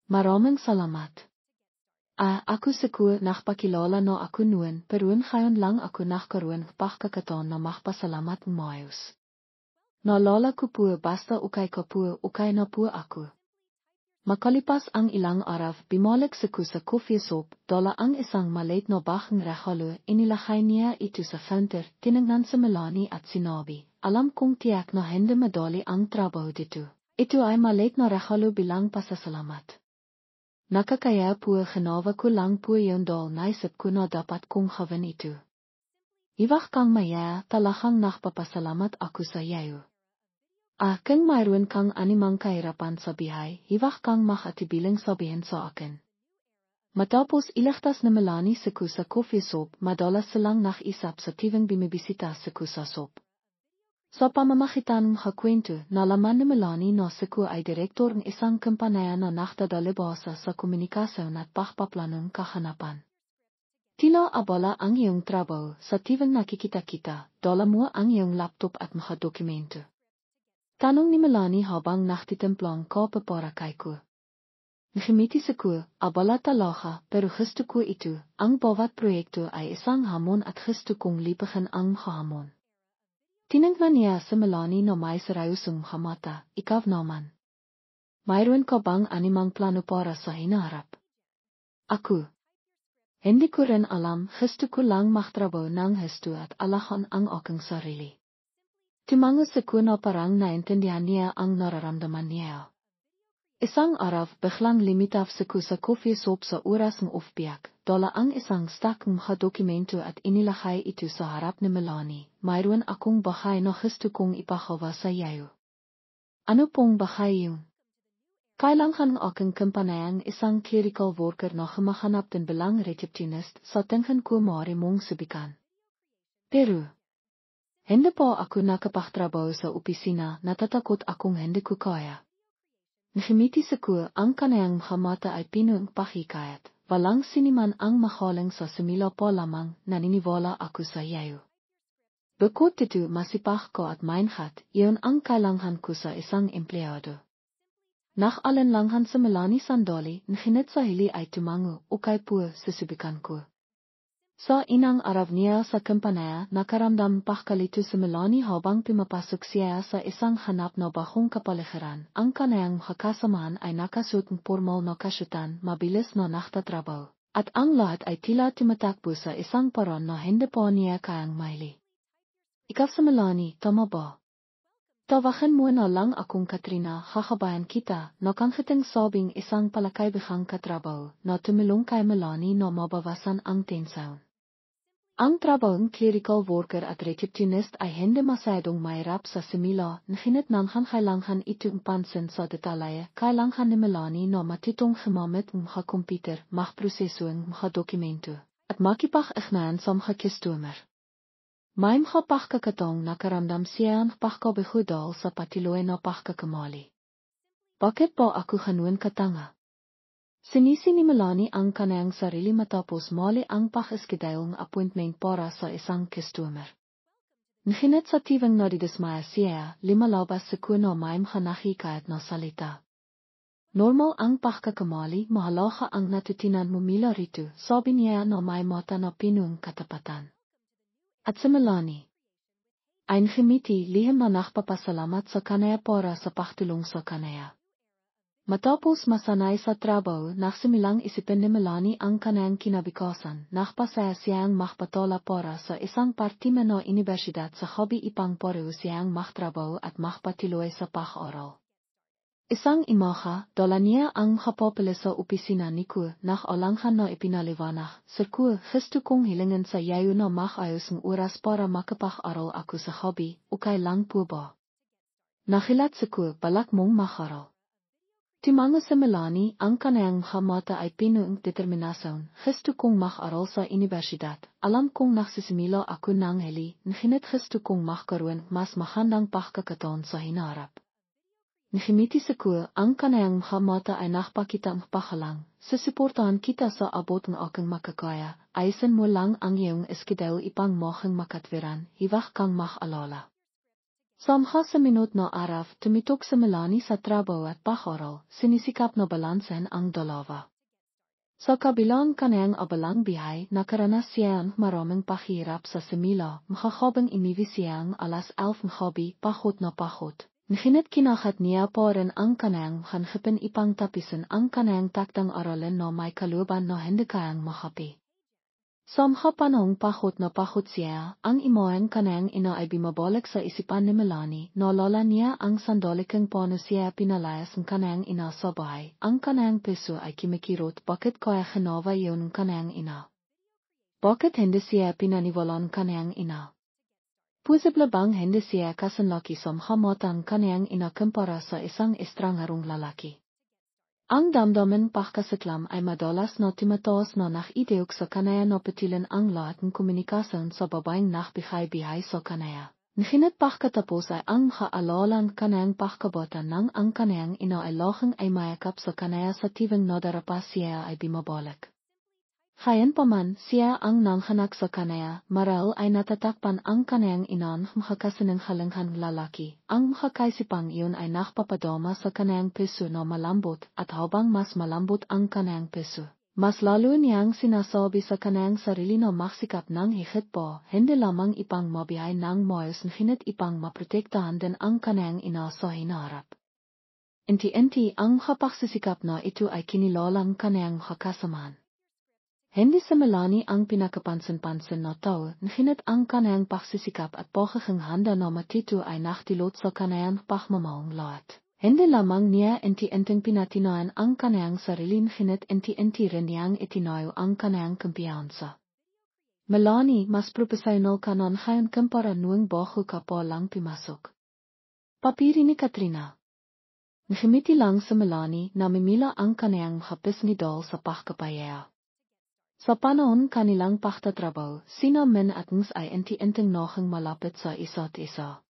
Maraming salamat. Ako si Ku, nakpakilala na ako noon, pero ngayon lang ako nagkaroon ng pagkakataon na magpasalamat ng maayos. Naalala ko po basta okay ka po, okay na po ako. Makalipas ang ilang araw, bumalik si Ku sa coffee shop, dala ang isang maliit na bakang regalo, inilagay niya ito sa center, tinignan si Melanie at sinabi, alam kong tiyak na hindi madali ang trabaho dito. Ito ay maliit na regalo bilang pasasalamat. Nakakaya po ginawa ko lang po yun dahil naisip ko na dapat kong gawin ito. Iwag kang maya, talagang nakpapasalamat ako sa iyo. Kung mayroon kang animang kahirapan sa bihay, iwag kang makatibiling sabihin sa akin. Matapos iligtas ni Melanie si Ku sa coffee shop, madalas silang nakisap sa tuwing bumibisita si Ku sa shop. Sa pamamagitan ng kwento, nalaman ni Melanie na si Ku ay direktor ng isang kumpanya na nakdadalibasa sa komunikasyon at pagpaplanong kahanapan. Tila abala ang iyong trabaho, sa tuwing nakikita-kita, dala mo ang iyong laptop at mga dokumento. Tanong ni Melanie habang naktitimplang kape para kay Ku. Ngumiti si Ku, abala talaga, pero gusto ko ito, ang bawat proyekto ay isang hamon at gusto kong lipahan ang mga hamon. Tinignan niya si Melanie na may seryosyong mata, ikaw naman. Mayroon ka bang animang plano para sa hinaharap? Ako. Hindi ko rin alam, gusto ko lang magtrabaho ng husto at alahan ang aking sarili. Timango ko na parang naintindihan niya ang nararamdaman niya. Isang araw biglang limitaf ko sa coffee shop sa oras ng ofbiak, dala ang isang stack mga dokumento at inilagay ito sa harap ni Melanie. Mayroon akong bahay na gusto kong ipagawa sa iyo. Ano pong bahay yun? Kailangan aking kampanayang isang clerical worker na humahanap din bilang receptionist sa tingin ko maaari mong subikan. Pero, hindi po ako nakapagtrabaho sa opisina, natatakot akong hindi ko kaya. Ngumiti ko ang kanayang mata ay pinuang pakikayat, walang siniman ang mahaling sa simila po lamang, naniniwala ako sa iyo. Bukod ito masipag ko at maingat, iyon ang kailangan ko sa isang empleyado. Nakalanlangan sa Melanie sandali, nginit sa hili ay tumango, ukay po susubukan ko. Sa inang araw niya sa kampanaya, nakaramdam kalito sa Melanie habang pumapasok siya sa isang hanap na bahong kapaligiran. Ang kanayang makasamahan ay nakasuot ng formal na kasyutan, mabilis na naktatrabaho. At ang lahat ay tila tumatakbo sa isang paraan na hindi po niya kayang maili. Ikaw sa Melanie, tama ba? Tawagan mo na lang akong Katrina, kakabayan kita, nakangkiting sabing isang palakaybihang katrabaho, na tumulong kay Melanie na mabawasan ang tensyon. Ang trabahong clerical worker at receptionist ay hindi masyadong mahirap sa simila, ngunit kailangan ito ang pansin sa detalye, kailangan ni Melanie na matutong gumamit ng mga computer, magproseso ng mga dokumento, at makipag-ugnayan sa mga customer. May mga pagkakataong nakaramdam siya ng pagkabihudal sa patiloy na pagkakamali. Bakit po ako ganun katanga? Sinisi ni Melanie ang kanayang sarili matapos mali ang pag-ischedule ng appointment para sa isang customer. Ngunit sa tivang nadidismaya siya, lumalabas sa kuno may mga nakikayat na salita. Normal ang pagkakamali, mahalaga ang natutinan mo mula rito, sabi niya na may mata na pinuang katapatan. At sa Melanie ay ngumiti, lihim na nakapapasalamat sa kanaya para sa pagtulong sa kanaya. Matapos masanay sa trabaho, nagsimilang isipin ni Melanie ang kanayang kinabukasan, nakapasaya siyang magpatala para sa isang partima na universidad sa hobby ipang pareho siyang magtrabaho at magpatuloy sa pag-aaral. Isang imaha, dala niya ang kapapala sa opisina ni Ko, nakalangan na ipinaliwanag. Sir Ko, gusto kong hilingan sa iyo na makayos ng oras para makapag-aral ako sa hobby, ukay lang po ba? Nakilat sa Ko, balak mong makaral. Timango sa Melanie, ang kanayang mata ay pinuang determinasyon, gusto kong mag-aral sa universidad, alam kong nagsisimula ako ng hili, ngunit gusto kong magkaroon mas magandang pagkakataon sa hinarap. Ngumiti sa Ko, ang kanayang mata ay nakapakita ng pahalang, susuportahan kita sa abot ng aking makakaya, ayusin mo lang ang iyong schedule ipang mohang makatwiran, hiwag kang mag-alala. Samha sa minut na araw, tumitok sa Melanie sa trabaho at pag-aaral, sinisikap na balansen ang dalawa. Sa kabilang kanayang abalang bihay, nakaranas siya ng maraming pahirap sa simila, makakabang iniwi siyang alas 11 ng hobby, pahot na pahot. Ngunit kinakat niya pa rin ang kanayang hanghipin ipang tapisan ang kanayang takdang aralin na may kaluban na hindi kayang makapi. Sa mga panahong pahot na pahot siya, ang imoang kanayang ina ay bumabalik sa isipan ni Melanie, naalala niya ang sandalikang paano siya pinalayas ng kanayang ina sa bahay, ang kanayang piso ay kimikirot, bakit kaya hinawa yun ng kanayang ina? Bakit hindi siya pinaniwalaan kanayang ina? Posible bang hindi siya kasanlaki sa mga mata ng kanayang ina kumpara sa isang estrangerong lalaki? Ang damdamin pagkasaklam ay madalas na tumataas na nakideok sa kanaya na petilan ang lahat ng komunikasyon sa babaeng nakbihay-bihay sa kanaya. Ngunit pagkatapos ay ang maalalang kanayang pagkabata ng ang kanayang ina ay lahang ay mayakap sa kanaya sa tivang nadarapa siya ay bumabalik. Hayan pa man, siya ang nanghanak sa kanaya, maral ay natatakpan ang kanayang inan makakasinang halanghan lalaki. Ang makakaisipang iyon ay nakpapadama sa kanayang piso na malambot, at habang mas malambot ang kanayang piso, mas lalo niyang sinasabi sa kanayang sarili na maksikap ng higit pa, hindi lamang ipang mabihay ng moyos ngunit ipang maprotektahan din ang kanayang ina sa hinarap. Inti-inti ang makapagsisikap na ito ay kinilalang kanayang makasamahan. Hindi Simelani ang pinakapansin-pansin na tao, nginit ang kanayang pagsisikap at pagiging handa na matito ay nakdilot sa kanayang pagmamaong lahat. Hindi lamang niya inti-inting pinatinaan ang kanayang sarili nginit inti-inti rin niyang itinayo ang kanayang kumpiyansa. Melanie, mas profesional ka nun ngayon kumpara noong bago ka pa lang pimasok. Papiri ni Katrina. Ngimiti lang sa Melanie na mimila ang kanayang hapis ni Dal sa pagkapayaya. Sa panahon kanilang pagtatrabaho, sina Min at Ngs ay inti-inting naging malapit sa isa't isa.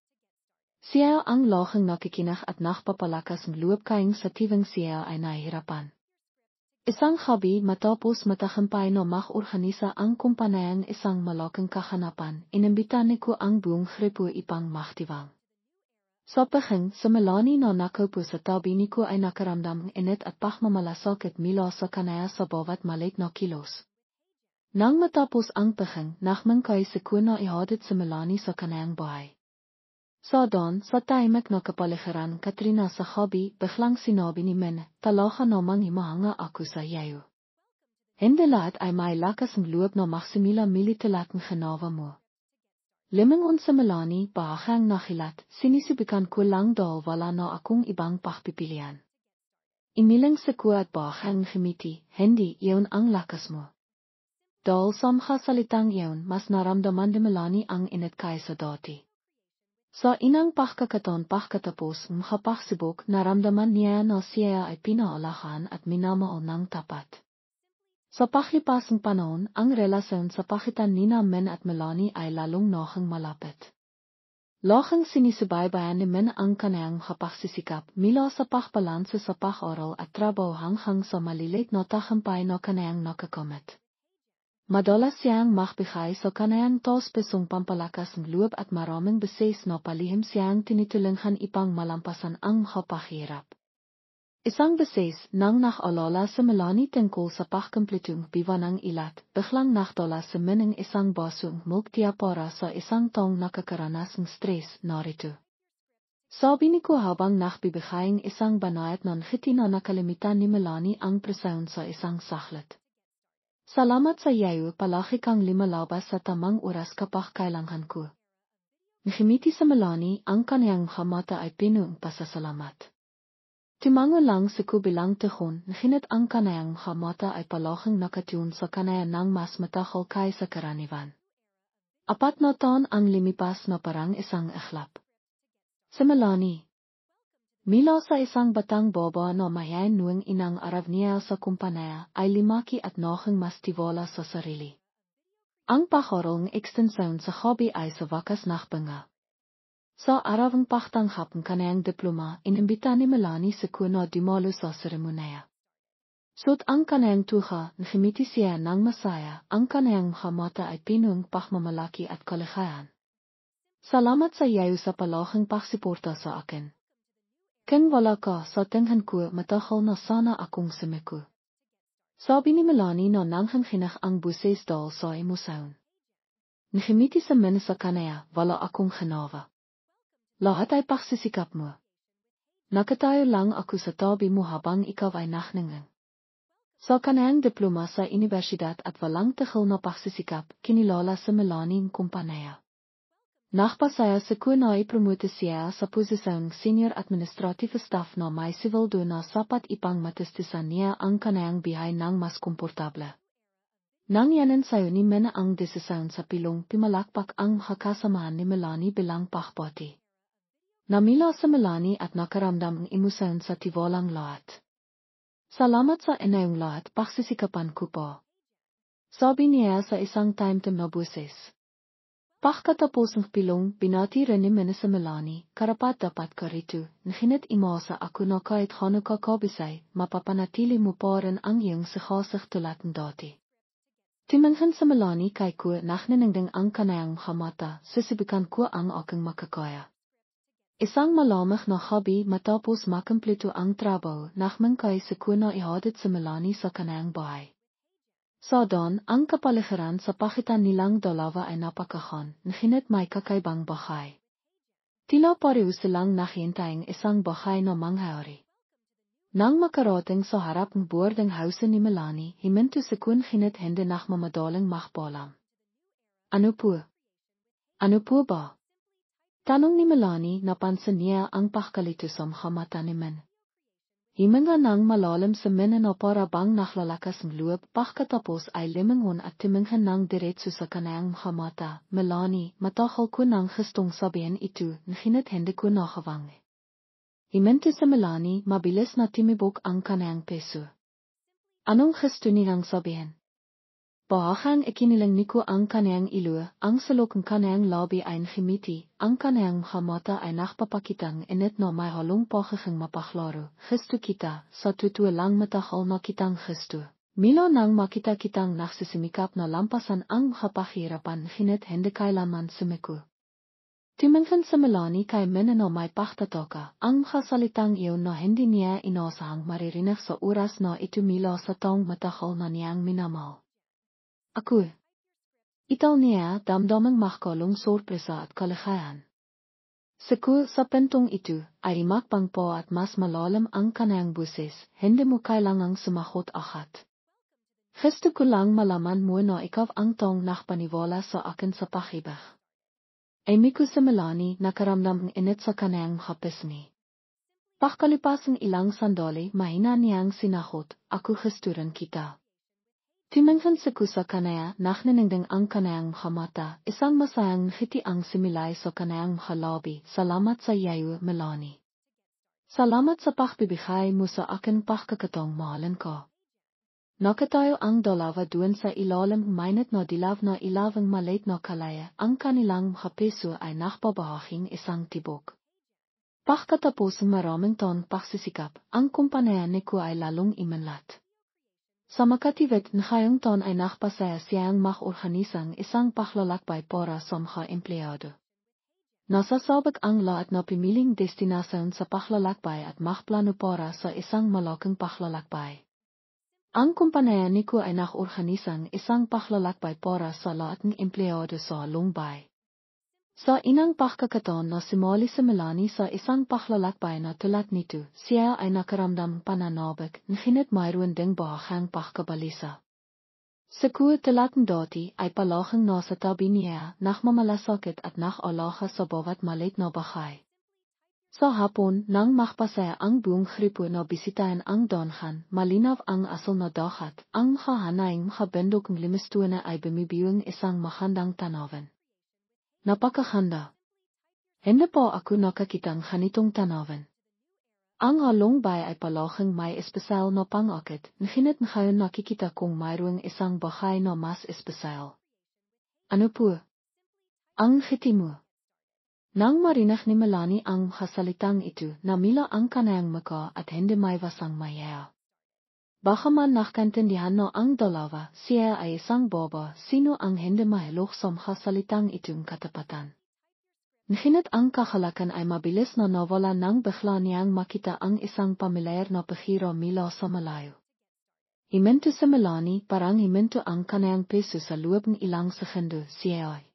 Siya ang laging nakikinig at nagpapalakas ng loob kahit sa tivang siya ay nahihirapan. Isang gabi matapos matagumpay na mag-organisa ang kumpanayang isang malaking kaganapan, inimbitan ko ang buong grupo ipang magdiwang. Sa begin, sa Melanie na nakaupo sa tabi ko ay nakaramdam ng init at pagmamalasakit mula sa kanaya sa bawat maliit na kilos. Nang matapos ang begin, nagmangkay si Kuna ihatid si Melanie sa kanayang bahay. Sa doon, sa tahimik na kapaligiran Katrina sa gabi, biglang sinabi ni Min, talaga namang himahanga ako sa iyo. Hindi lahat ay may lakas ng loob na Maximila militalatang ginawa mo. Limangon sa Melanie, bahagang nakilat, sinisibikan ko lang dahil wala na akong ibang pagpipilian. Imilang sa ko at bahagang ngimiti, hindi, iyon ang lakas mo. Dahil sa mga salitang iyon, mas naramdaman ni Melanie ang init kaysa dati. Sa inang pagkakataon pagkatapos mga pagsibok, naramdaman niya na siya ay pinaalagaan at minamahal ng tapat. Sa paglipas ng panahon, ang relasyon sa pagitan nina Min at Melanie ay lalong naging malapit. Laging sinisibaybayan ni Min ang kanayang pagsisikap mula sa pagbalanse sa pag-aral at trabaho hanggang sa maliliit na tagumpay na kanayang nakakamit. Madalas siyang magbigay sa kanayang taos-pusong pampalakas ng loob at maraming beses na palihim siyang tinitulungan ipang malampasan ang mga paghihirap. Isang beses, nang nakaalala sa Melanie tungkol sa pagkumpletong biwa ng ilat, biglang nakdala sa Min ng isang basong milk para sa isang taong nakakaranas ng stress, narito. Sabi ni ko habang nakbibigay ng isang banayad ng ngiti na nakalimitan ni Melanie ang presyon sa isang saklit. Salamat sa iyo, palagi kang lumalabas sa tamang oras kapag kailangan ko. Ngimiti sa Melanie, ang kaniyang mata ay pinuong pasasalamat. Tumango lang si ko bilang tuhon, ngunit ang kaniyang mata ay palaging nakatune sa kaniya ng mas matagal kaysa karaniwan. 4 na taon ang limipas na parang isang iglap. Si Melanie. Mila sa isang batang boba na mahiyain noong inang araw niya sa kumpanaya ay limaki at naging mas tiwala sa sarili. Ang paharong ekstensyon sa hobby ay sa wakas nakbanga. Sa araw ng pagtanghap ng kanayang diploma, inimbita ni Melanie si Kuna dumalo sa seremonya. Sut ang kanayang tuha, ngimiti siya ng masaya, ang kanayang mata ay pinuong pagmamalaki at kaligayahan. Salamat sa iyo sa palaging pagsuporta sa akin. Kung wala ka sa tingin ko, matagal na sana akong sumiko. Sabi ni Melanie na nanghanginak ang buses dahil sa emosyon. Ngimiti sa Min sa kanaya, wala akong ginawa. Lahat ay pagsisikap mo. Nakatayo lang ako sa tabi mo habang ikaw ay nagningin. Sa kanayang diploma sa universidad at walang tigil na pagsisikap, kinilala sa Melanie ng kumpanaya. Nakpasaya sa Kuna ay promote siya sa posisyong senior administrative staff na may civil do na sapat ipang matistisan niya ang kanayang bihay ng mas komportable. Nangyanan sayo ni Min ang desisyon sa pilong pimalakpak ang makasamahan ni Melanie bilang pakpati. Namila sa Melanie at nakaramdam ng emosyon sa tiwalang lahat. Salamat sa inayong lahat, pagsisikapan ko po. Sabi niya sa isang time na buses. Pagkatapos ng pilong, binati rin ni Min sa Melanie, karapat-dapat ka rito, ngunit imasa ako na kahit hano ka kabisay, mapapanatili mo pa rin ang iyong sikasik tulad ng dati. Tumingin sa Melanie kay ko nagnaningding ang kanayang mata, sisibikan ko ang aking makakaya. Isang malamig na hobby matapos makumpleto ang trabaho, nagmangkay si Kuna ihatid sa Melanie sa kanayang bahay. Sa doon, ang kapaligiran sa pagitan nilang dalawa ay napakahan, ngunit may kakaibang bahay. Tila pareho silang naghihintay ng isang bahay na mangyayari. Nang makarating sa harap ng boarding house ni Melanie, himinto si Kun ginit hindi nach mamadaling makpalam. Ano po? Ano po ba? Tanong ni Melanie, napansin niya ang pagkalito sa mga mata ni Men. Himinga nang malalim sa Men na para bang naklalakas ng loob, pagkatapos ay limangon at tumingin nang diretso sa kanayang mga mata. Melanie, matahal ko nang gustong sabihin ito, ngunit hindi ko nakawang. Himinto sa Melanie, mabilis na timibok ang kanayang peso. Anong gusto niyang sabihin? Bahang ikinilang niko ang kanayang ilo, ang salok ng kanayang labi ay ngimiti, ang kanayang mga mata ay nakpapakitang init na may halong pagiging mapaklaro. Gusto kita, sa totoo lang matahal na kitang gusto. Milo nang makita kitang nagsisimikap na lampasan ang mga pahirapan, ngunit hindi kailanman sumiko. Tumingin sa Melanie kay Men na may pagtataka, ang mga salitang iyon na hindi niya inasahang maririnig sa oras na ito mula sa taong matahal na niyang minamahal. Ako. Ital niya damdamang makakalong sorpresa at kaligayahan. Sa pentong ito, ay rimakbang po at mas malalim ang kanayang buses, hindi mo kailangang sumagot agad. Gusto ko lang malaman mo na ikaw ang taong nakapaniwala sa akin sa pag-ibig. Ay miko sa Melanie nakaramdam ng init sa kanayang hapismi. Pagkalipasang ilang sandali, mahina niyang sinagot, ako gusto rin kita. Tumingin sa kusa kanaya, nakniningding ang kanayang mga mata, isang masayang ngiti ang similay sa kanayang mga labi. Salamat sa iyo, Melanie. Salamat sa pagbibigay mo sa akin pagkakataong mahalin ko. Nakatayo ang dalawa doon sa ilalim mainit na dilaw na ilawang maliit na kalaya, ang kanilang mga peso ay nakpabahaging isang tibok. Pagkatapos maraming taon pagsisikap, ang kumpanya niko ay lalong imanlat. Sa makatiwid ngayong taon ay nakpasaya siyang mag-organisang isang paglalakbay para sa mga empleyado. Nasasabak ang lahat na pimiling destinasyon sa paglalakbay at magplano para sa isang malaking paglalakbay. Ang kumpanya niko ay nag-organisang isang paglalakbay para sa lahat ng empleyado sa Lumbay. Sa inang pagkakataon na sumali si Melanie sa isang paglalakbay na tulad nito, siya ay nakaramdam pananabik, ngunit mayroon ding bahaging pagkabalisa. Sa tulad ng dati ay palaging nasa tabi niya, nakmamalasakit at nakalaga sa bawat maliit na bagay. Sa hapon, nang makpasaya ang buong gripo na bisitahin ang donhan, malinaw ang asal na dagat, ang kahanayang kabendok ng limistuan ay bumibiyong isang magandang tanawin. Napakahanda. Hindi po ako nakakitang ganitong tanawin. Ang Lumbay ay palaging may espesyal na pangakit, ngunit ngayon nakikita kong mayroong isang bagay na mas espesyal. Ano po? Ang ngiti mo. Nang marinig ni Melanie ang kasalitang ito, namila ang kanayang mukha at hindi may wasang maya. Baka man nakaintindihan na ang dalawa, siya ay isang boba, sino ang hindi mahilog sa kasalitang itong katapatan. Ngunit ang kakalakan ay mabilis na nawala nang bigla niyang makita ang isang pamilyar na bihira mula sa malayo. Himinto sa Melanie, parang himinto ang kanayang peso sa loob ng ilang segundo, siya ay.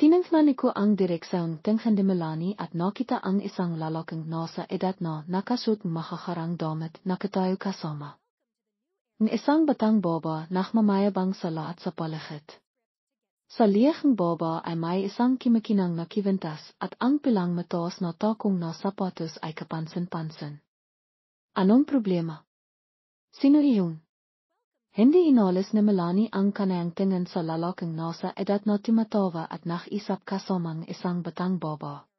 Tiningnan niko ang direksyon tingin ni Melanie at nakita ang isang lalaking nasa edad na nakasuot ng makakarang damit, nakatayo kasama ng isang batang boba nakmamayabang sa lahat sa paligid. Sa liyahang boba ay may isang kimikinang na kiventas at ang pilang mataas na takong na sapatos ay kapansin-pansin. Anong problema? Sino iyon? Hindi inalis ni Melanie ang kanayang tingin sa lalaking nasa edad na tumatawa at nakisap kasamang isang batang boba.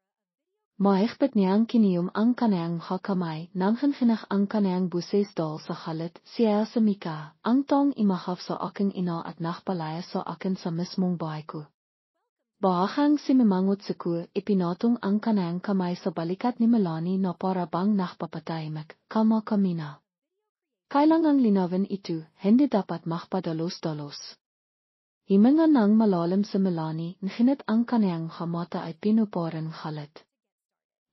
Mahigpit niyang kiniyom ang kanayang kamay, nang hinhinak ang kanayang buses dal sa halit, siya sa Mika, ang taong imahaf sa aking ina at nakpalaya sa akin sa mismong bahay ko. Bahang simimangot sa ko, ipinatong ang kanayang kamay sa balikat ni Melanie na para bang nakpapatahimik, kalma kamina. Kailangang linawin ito, hindi dapat makpadalos-dalos. Himinga nang malalim sa Melanie, ngunit ang kanayang mata ay pinuporan halit.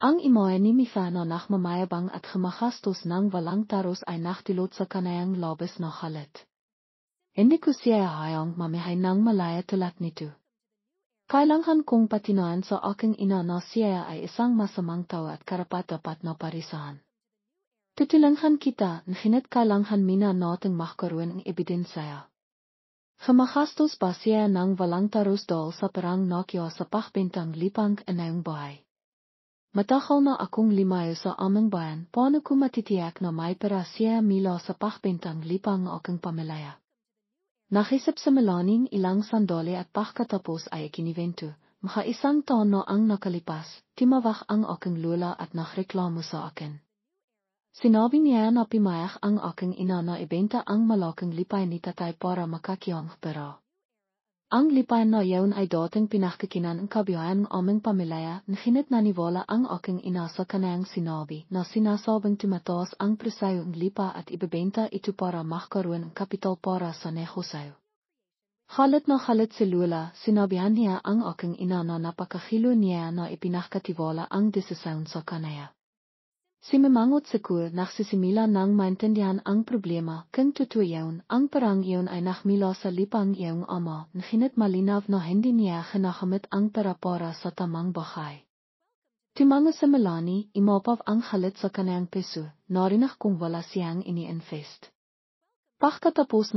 Ang imahe ni Mifa na nakmamayabang at kumakastos ng walang taros ay naktilot sa kanayang labis na halit. Hindi ko siya hayang mamihay ng malaya tulad nito. Kailangan kong patinaan sa aking ina na siya ay isang masamang tao at karapat-dapat na parisahan. Tutulingan kita, nginit kailangan mina nating magkaroon ng ebidensya. Gemagastos baseer nang walang tarus dal sa perang nakya sa pagbentang lipang inayong bahay. Matagal na akong limayo sa aming bayan, paano ko matitiyak na may pera siya mila sa pagbentang lipang aking pamilya. Nakisip sa malaning ilang sandali at pagkatapos ay ikiniwento, maka-isang taon na ang nakalipas, timawak ang aking lola at nakreklamo sa akin. Sinabi niya na pimayak ang aking ina na ibenta ang malaking lipay ni tatay para makakiyang pera. Ang lipay na yaon ay dating pinakakinan ang kabiyayan ng aming pamilya, nginit naniwala ang aking ina sa kanayang sinabi na sinasabing tumataas ang presyo ng lipa at ibebenta ito para magkaroon ng kapital para sa negosyo. Halit na halit si Lola, sinabihan niya ang aking ina na napakahilo niya na ipinakatiwala ang desisyon sa kanaya. Si Memangot Sekur nagsisimula nang maintindihan ang problema, kung totoo yaon, ang perang iyon ay nakmila sa lipang iyong ama, nginit malinaw na hindi niya ginagamit ang pera para sa tamang bagay. Tumango sa Melanie, imapaw ang halit sa kanayang peso, narinig kung wala siyang ini-invest. Pagkatapos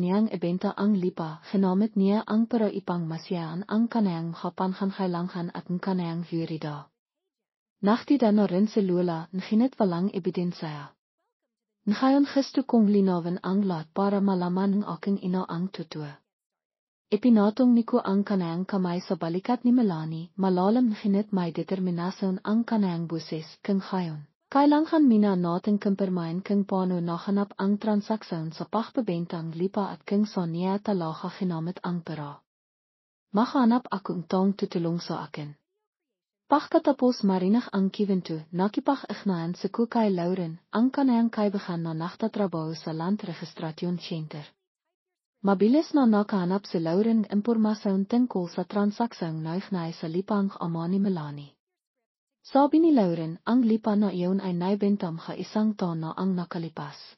niyang ibenta ang lipa, ginamit niya ang pera ipang masyaan ang kanayang kapanghangailangan at ang kanayang virida. Nachtida na rin si Lola, nginit walang ebidensya. Ngayon gusto kong linawin ang lahat para malaman ng aking ina ang totoo. Ipinatong ni ko ang kanayang kamay sa balikat ni Melanie, malalim nginit may determinasyon ang kanayang buses, kung ngayon. Kailangan mina nating kumpirmahin kung paano nahanap ang transaksyon sa pagbebentang lipa at kung saan niya talaga ginamit ang pera. Mahanap akong tong tutulong sa akin. Pagkatapos marinig ang kiwento, nakipag-ugnayan si Kay Lauren, ang kanayang kaibigan na nagtatrabaho sa Landregistration Center. Mabilis na nakahanap si Lauren impormasyon tungkol sa transaksyong naugnay sa lipang ama ni Melanie. Sabi ni Lauren, ang lipa na iyon ay naibentam ka isang taon na ang nakalipas.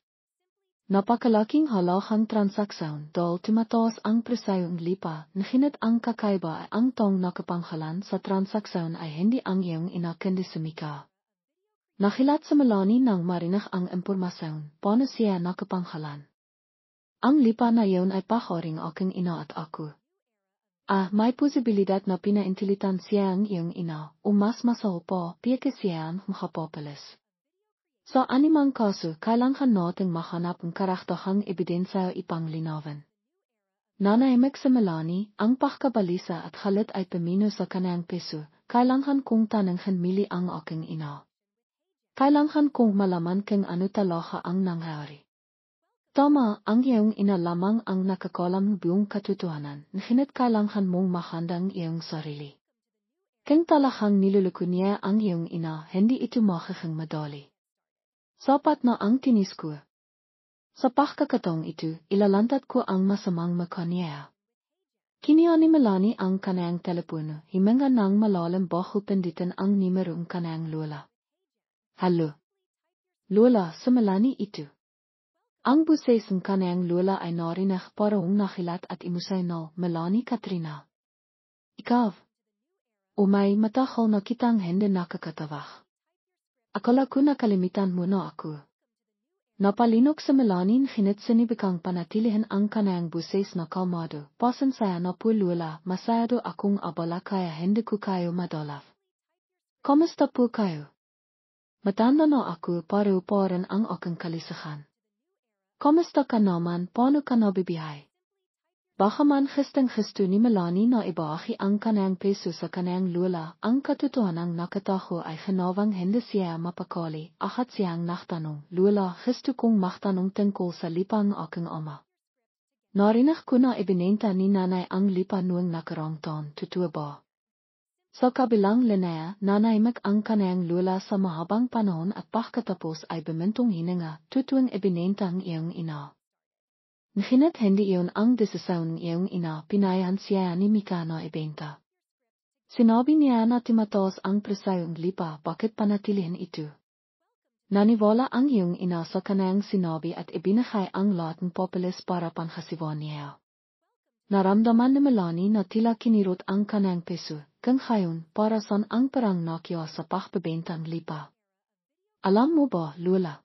Napakalaking halagang transaksyon dahil tumataas ang presyo ng lipa, nginit ang kakaiba ay ang tong nakapanghalan sa transaksyon ay hindi ang iyong ina kundi si Mika. Nakilat sa Melanie nang marinig ang impormasyon, paano siya nakapanghalan. Ang lipa na iyon ay paharing aking ina at ako. May posibilidad na pinaintilitan siya ang iyong ina, o mas masahol pa, piyake siya ang makapapalis. Sa animang kaso, kailangan nating mahanap ang karaktahang ebidensya ipang linawin. Nanahimik sa Melanie, ang pagkabalisa at halit ay pamino sa kanayang peso, kailangan kong tananghan mili ang aking ina. Kailangan kong malaman kung ano talaga ang nangyari. Tama, ang iyong ina lamang ang nakakalam ng buong katotohanan, ngunit kailangan mong mahandang iyong sarili. Kung talagang niluluko niya ang iyong ina, hindi ito magiging madali. Sapat na ang tinis ko. Sa pagkakataong ito, ilalantad ko ang masamang mukha niya. Kiniha ni Melanie ang kanayang telepono, himinga nang malalim bago pindutin ang numero ng kanayang lola. Hello. Lola, sa Melanie ito. Ang buses ng kanayang lola ay narinig parang nakilat at emosyonal, Melanie Katrina. Ikaw. May matagal na kitang hindi nakakatawag. Akala ko nakalimitan mo na ako. Napalinog sa Melanie nginit sinibikang panatilihin ang kanayang buses na kalmado. Pasensya na po Lola, masyado akong abala kaya hindi ko kayo madalaw. Kamusta po kayo? Matanda na ako pareho pa rin ang aking kalisahan. Kamusta ka naman, paano ka nabibihay? Baka man gustong-gusto ni Melanie na ibahagi ang kanayang peso sa kanayang lola, ang katotohanang nakataho ay ginawang hindi siya mapakali, at siyang nagtanong, Lola, gusto kong magtanong tungkol sa lipang aking ama. Narinig ko na ibinenta ni nanay ang lipa noong nakaraang taon, totoo ba? Sa kabilang linya, nanahimik ang kanayang lola sa mahabang panahon at pagkatapos ay bumintong hininga, totoong ibinenta ang iyong ina. Ngunit hindi iyon ang desisyon ng iyong ina, pinayahan siya ni Mika na ibenta. Sinabi niya na tumataas ang presyo ng lipa, bakit panatilihin ito? Naniwala ang iyong ina sa kanayang sinabi at ibinigay ang lahat ng papeles para panghasiwan niya. Naramdaman ni Melanie na tila kinirot ang kanayang peso, kung ngayon para saan ang perang nakya sa pagbebenta ng lipa. Alam mo ba, Lola?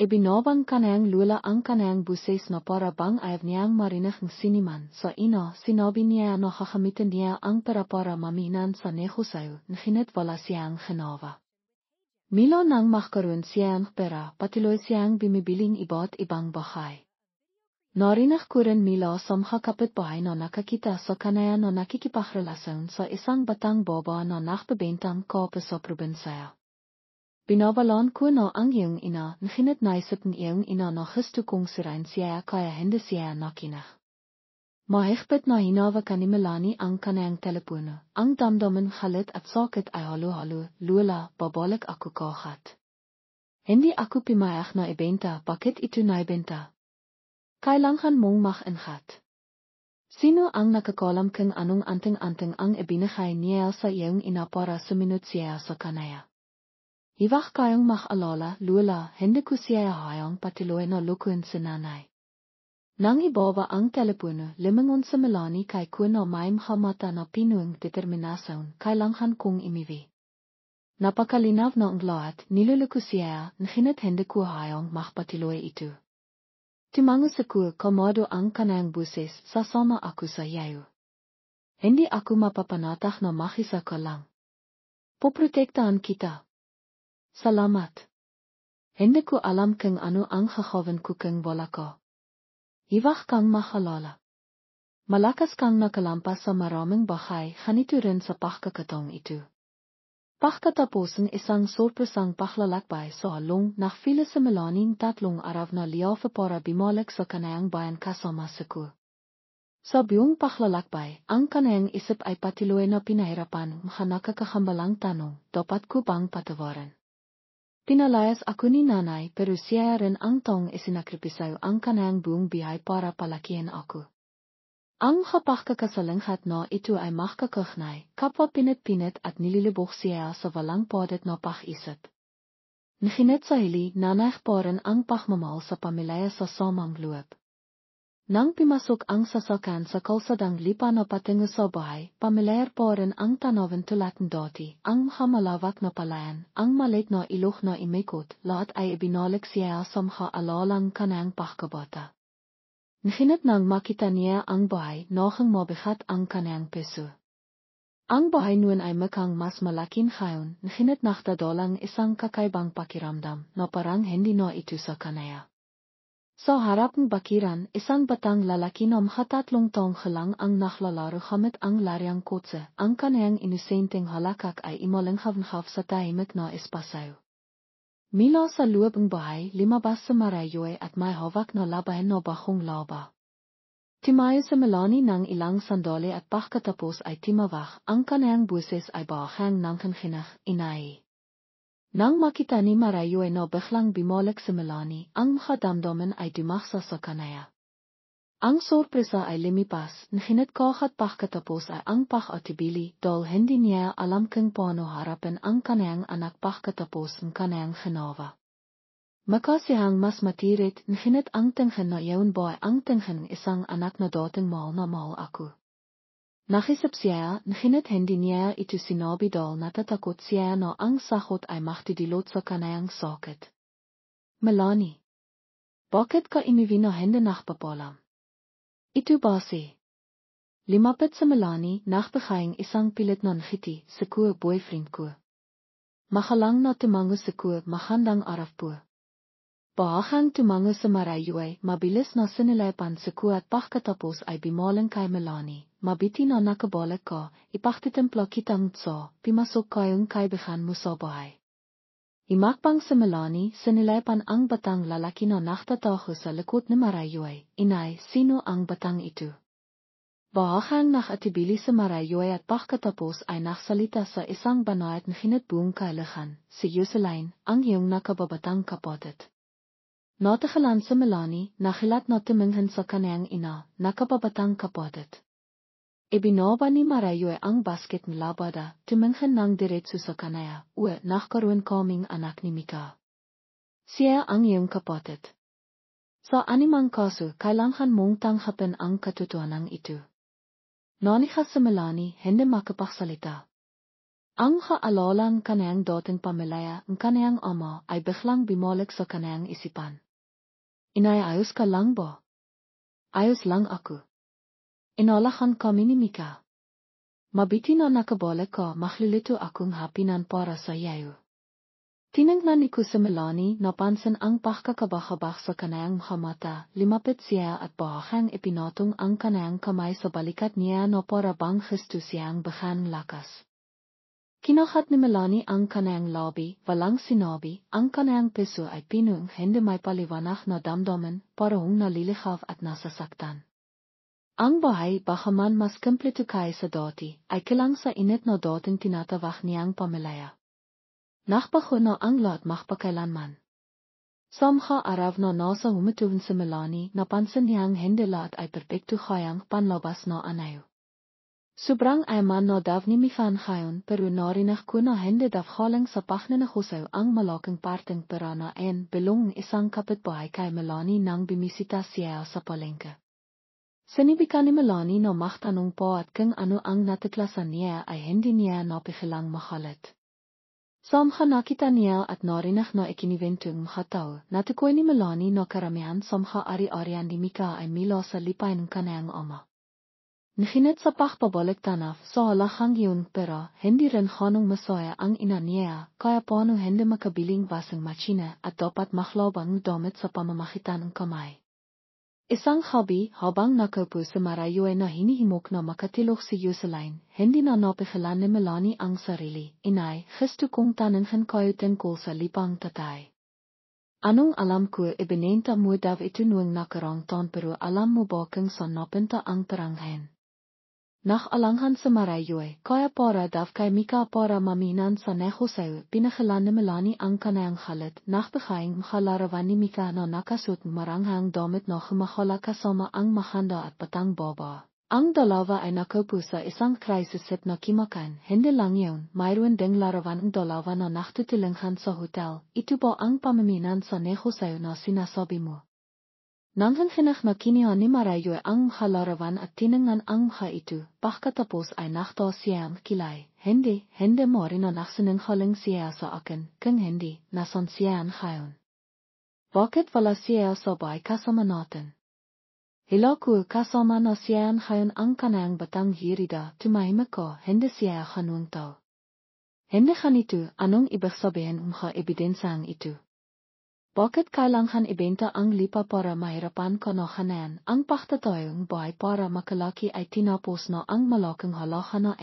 Ibinabang kanayang Lola ang kanayang buses na para bang ayaw niyang marinig ng siniman. Sa ina, sinabi niya na kakamitin niya ang pera para maminan sa negosyo, ngunit wala siyang ginawa. Milo nang magkaroon siyang pera, patuloy siyang bimibiling iba't ibang bahay. Narinig ko rin Milo sa mga kapitbahay na nakakita sa kanaya na nakikipagrelasyon sa isang batang baba na nagbebentang kape sa probinsya. Binabalaan ko na ang iyong ina, ngunit naisip ng iyong ina na gusto kong sirain siya kaya hindi siya nakinig. Mahigpit na hinawa ka ni Melanie ang kanayang telepono. Ang damdamin galit at sakit ay halo-halo, Lola, babalik ako kahat. Hindi ako pimayag na ibenta, bakit ito naibenta? Kailangan mong mag-ingat. Sino ang nakakalam kung anong anting-anting ang ibinigay niya sa iyong ina para sumunod siya sa kanaya? Iwag kayong mag-alala, Lola, hindi ko siya hayang patuloy na lukuin si nanay. Nang ibaba ang telepono, limangon sa Melanie kay ko na may mata na pinuwing determinasyon, kailangan kong imiwi. Napakalinaw na ang lahat, niluluko siya, ngunit hindi ko hayang magpatuloy ito. Tumango sa ko, kalmado ang kanayang buses, sasama ako sa iyo. Hindi ako mapapanatag na makisa ka lang. Poprotektahan kita. Salamat. Hindi ko alam kung ano ang gagawin ko kung wala ka. Iwag kang mahalala. Malakas kang nakalampas sa maraming bahay, ganito rin sa pagkakataong ito. Pagkatapos ng isang sorpresang paglalakbay sa along, nakfila sa Melanie 3 araw na liyafa para bumalik sa kanayang bayan kasama sa ko. Sa buong paglalakbay, ang kanayang isip ay patuloy na pinahirapan, mga nakakakambalang tanong, dapat ko bang patawarin? Pinalayas ako ni nanay pero siya rin ang taong isinakripisayo ang kanayang buong bihay para palakihin ako. Ang kapagkakasalanghat na ito ay makakagnay, kapwa pinit-pinit at nililibok siya sa walang padat na pag-isip. Ngunit sa hili, nanay pa rin ang pagmamahal sa pamilya sa samang loob. Nang pimasok ang sasakyan sa kalsadang lipa na patungo sa bahay, pamilyar pa rin ang tanawin tulad ng dati, ang malawak na palayan, ang maliit na ilog na imikot, lahat ay ibinalik siya sa mga alalang kanang pagkabata. Ngunit nang makita niya ang bahay, noong mabigat ang kanang puso. Ang bahay noon ay mukhang mas malaking ngayon, ngunit nakdadalang isang kakaibang pakiramdam na parang hindi na ito sa kanaya. Sa harap ng bakiran, isang batang lalaki na makatathlong taong lang ang naklalaro gamit ang lariang kotse. Ang kanayang inosenteng halakak ay imalanghav-nghav sa tahimik na espasyo. Mila sa loob ng bahay, limabas sa Marayoy at may hawak na labahin na bakong laba. Timayo sa Melanie ng ilang sandali at pagkatapos ay timawak, ang kanayang buses ay bahang ng kankinah, inay. Nang makita ni Marayoy na biglang bumalik sa Melanie, ang mga damdamin ay dumaksa sa kanaya. Ang sorpresa ay lumipas, ngunit kagat pagkatapos ay ang pag-atibili, dahil hindi niya alam kung paano harapin ang kanayang anak pagkatapos ng kanayang ginawa. Makasihang mas matirit, ngunit ang tingin na iyon ba ang tingin ng isang anak na dating mahal na mahal ako. Nakisip siya, ngunit hindi niya ito sinabi dahil natatakot siya na ang sakot ay magdudulot sa kanayang sakit. Melanie, bakit ka imiwi na hindi nakpapalam? Ito ba si? Limapit sa Melanie, nagbigayng isang pilit na ngiti sa ko boyfriend ko. Makalang na tumango sa ko, mahandang araf po. Bahang tumango sa Marayoy, mabilis na sinilaypan sa ko at pagkatapos ay bimalang kay Melanie. Mabiti na nakabalik ka, ipagtitimpla kitang tsa, pimasok kayong kaibigan mo sa bahay. Imakpang sa Melanie, sinilaypan ang batang lalaki na nakatataho sa likod ni Marayoy. Inay, sino ang batang ito? Bahang nakatibili sa Marayoy at pagkatapos ay naksalita sa isang banayad na hinatbuong kailahan, si Jocelyn, ang iyong nakababatang kapatid. Natakalan sa Melanie, nakilat na tumingin sa kanayang ina, nakababatang kapatid. Ibinaba ni Marayoy ang basket ng labada, tumingin ng diretso sa kanaya, nakakaroon kaming anak ni Mika. Siya ang iyong kapatid. Sa anumang kaso, kailangan mong tanggapin ang katotohanan ito. Nanika sa Melanie, hindi makapagsalita. Ang alalang kanang dating pamilya ang kanang ama ay biglang bumalik sa kanang isipan. Inay ayos ka lang ba? Ayos lang ako. Inalahan kami ni Mika. Mabiti na nakabalik ka maglilito akong hapinan para sa iyo. Tiningnan ni ko si Melanie napansin ang pagkakabakabak sa kanang mga mata, limapit siya at bahang ipinotong ang kanang kamay sa balikat niya na para bang gusto siyang bahan lakas. Kinahat ni Melanie ang kanang labi, walang sinabi, ang kanang piso ay pinung hindi may paliwanag na damdamin, parang nalilikaw at nasasaktan. Ang bahay baka man mas kumpleto kaysa dati, ay kilang sa init na dating tinatawag niyang pamilya. Nakpaho na ang lahat makpakailanman. Samha araw na nasa humituhin si Melanie napansin niyang hindi lahat ay perpekto kayang panlabas na anayo. Sobrang ayman na daw ni Mifan ngayon pero narinig ko na hindi daw halang sa pagnanahusaw ang malaking parteng pera na belong isang kapitbahay kay Melanie nang bimisita siya sa palengke. Sinibikan ni Melanie na magtanong po at kung ano ang natiklasan niya ay hindi niya napigilang mahalit. Samha nakita niya at narinig na ikiniwentong mga tao, natukoy ni Melanie na karamihan samha ari-arian ni Mika ay mila sa lipay ng kanayang ama. Nahinit sa pagpabalik tanaf sa halahang yun pero hindi rin hanong masaya ang ina niya, kaya paano hindi makabiling basang machina at dapat maklabang damit sa pamamagitan ng kamay. Isang hobby habang nakaupo sa Marayo ay na hinihimok na makatilok si Jocelyn, hindi na napigilan ni Melanie ang sarili, inay, gusto kong tanungin kayo tungkol sa lipang tatay. Anong alam ko ibinenta mo daw ito noong nakarang taon pero alam mo ba kung saan napunta ang peranghen? Nakalangan sa Marayo kaya para daw kay Mika para maminan sa negosyo, pinagilan ni Melanie ang kanayang halit, nakbigayng makalarawan ni Mika na nakasut maranghang damit na humahala kasama ang mahanda at patang baba. Ang dalawa ay nakaupo sa isang krisis na kimakan, hindi lang yun, mayroon ding larawan ang dalawa na naktutulingan sa hotel, ito ba ang pamiminan sa negosyo na sinasabi mo? Nanghanginak na kiniha ni Marayo ang halarawan at tinangan ang mga ito, pagkatapos ay nakta siyang kilay, hindi mo rin na naksinanghaling siya sa akin, kung hindi, nasan siyang ngayon. Bakit wala siya sabay kasama natin? Hila ko kasama na siyang ngayon ang kanang batang hirida, tumahimik ko, hindi siya kanung tao. Hindi kanito, anong ibig sabihin mga ebidensang ito? Bakit kailangan ibenta ang lipa para mahirapan ka na kanan ang pagtatayong bahay para makalaki ay tinapos na ang malaking halaga na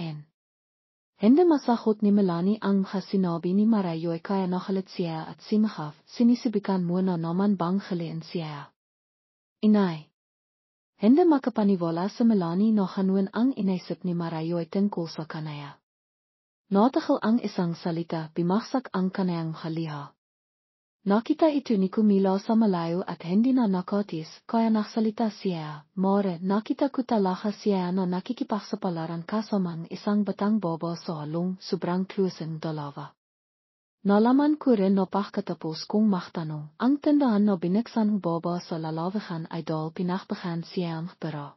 Hindi masahot ni Melanie ang sinabi ni Marayo kaya nakalit siya at simahaf, sinisibikan mo na naman bang haliin siya. Inay. Hindi makapaniwala sa Melanie na hanuin ang inaisip ni Marayo tungkol sa kanaya. Natakal ang isang salita, bimaksak ang kanayang haliha. Nakita ito ni Kumila sa malayo at hindi na nakatis, kaya naksalita siya, more, nakita ko talaga siya na nakikipagsapalaran kasama ang isang batang bobo sa halong, sobrang closing dalawa. Nalaman ko rin na pagkatapos kong magtanong, ang tindahan na binuksan ng bobo sa lalawigan ay dahil pinakbahan siyang pera.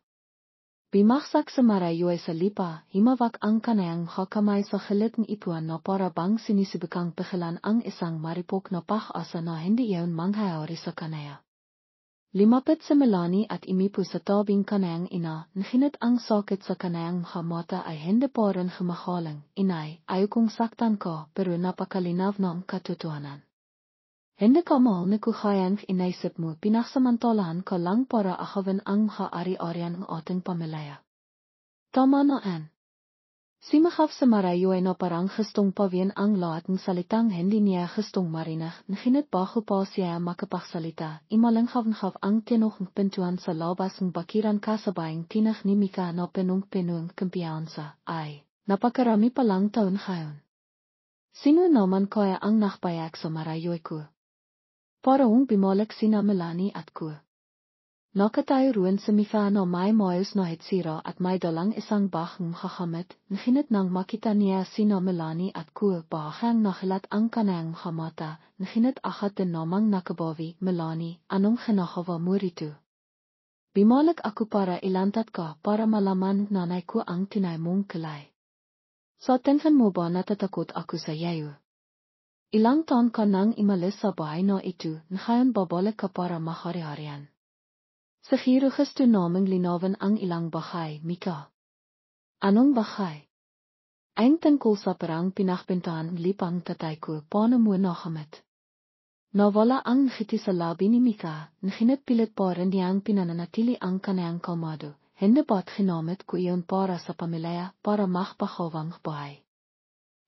Bimaksak sa Marayo sa lipa, himawak ang kanayang hakamay sa khilit ng ipuan na para bang sinisibukang pigilan ang isang maripok na pag-asa na hindi iyon manghayari sa kanaya. Limapit sa Melanie at imipo sa tabing kanayang ina, nahinit ang sakit sa kanayang mata ay hindi pa rin humahalang, inay, ayaw kong saktan ka pero napakalinaw na ang katotohanan. Hindi ka mahal na kukayang inaisip mo pinagsamantalahan ka lang para akawin ang mga ari-arian ng ating pamilya. Tama na Si Mahaf sa Marayo ay na parang gustong pawin ang lahat ng salitang hindi niya gustong marinig, nahinit bago pa siya makapagsalita, imalanghav-nghav ang tinukong pintuan sa labas ng bakiran kasabayang tinak ni Mika na pinung-pinung kumpiyansa, ay, napakarami palang taon ngayon. Sino naman kaya ang nakpayak sa Marayo ko? Parang bimalik sina Melanie at ko. Nakatayo ruin sa Mifa na may mayos na hitsira at may dalang isang bakong kakamit, nahinit nang makita niya sina Melanie at ko bahang nakilat ang kanang mata, nahinit akat din namang nakabawi, Melanie, anong hinakawa mo rito? Bimalik ako para ilantat ka para malaman nanay ko ang tinay mong kilay. Sa tengen mo ba natatakot ako sa iyo? Ilang taon ka nang imalis sa bahay na ito, ngayon babalik ka para mahari-harian. Siguro gusto naming linawin ang ilang bahay, Mika. Anong bahay? Ang tungkol sa perang pinakbintahan lipang tatay ko, paano mo nakamit? Nawala ang ngiti sa labi ni Mika, nahinit pilit pa rin niyang pinananatili ang kanyang kalmado, hindi ba't ginamit ko iyon para sa pamilya, para makapahawang bahay.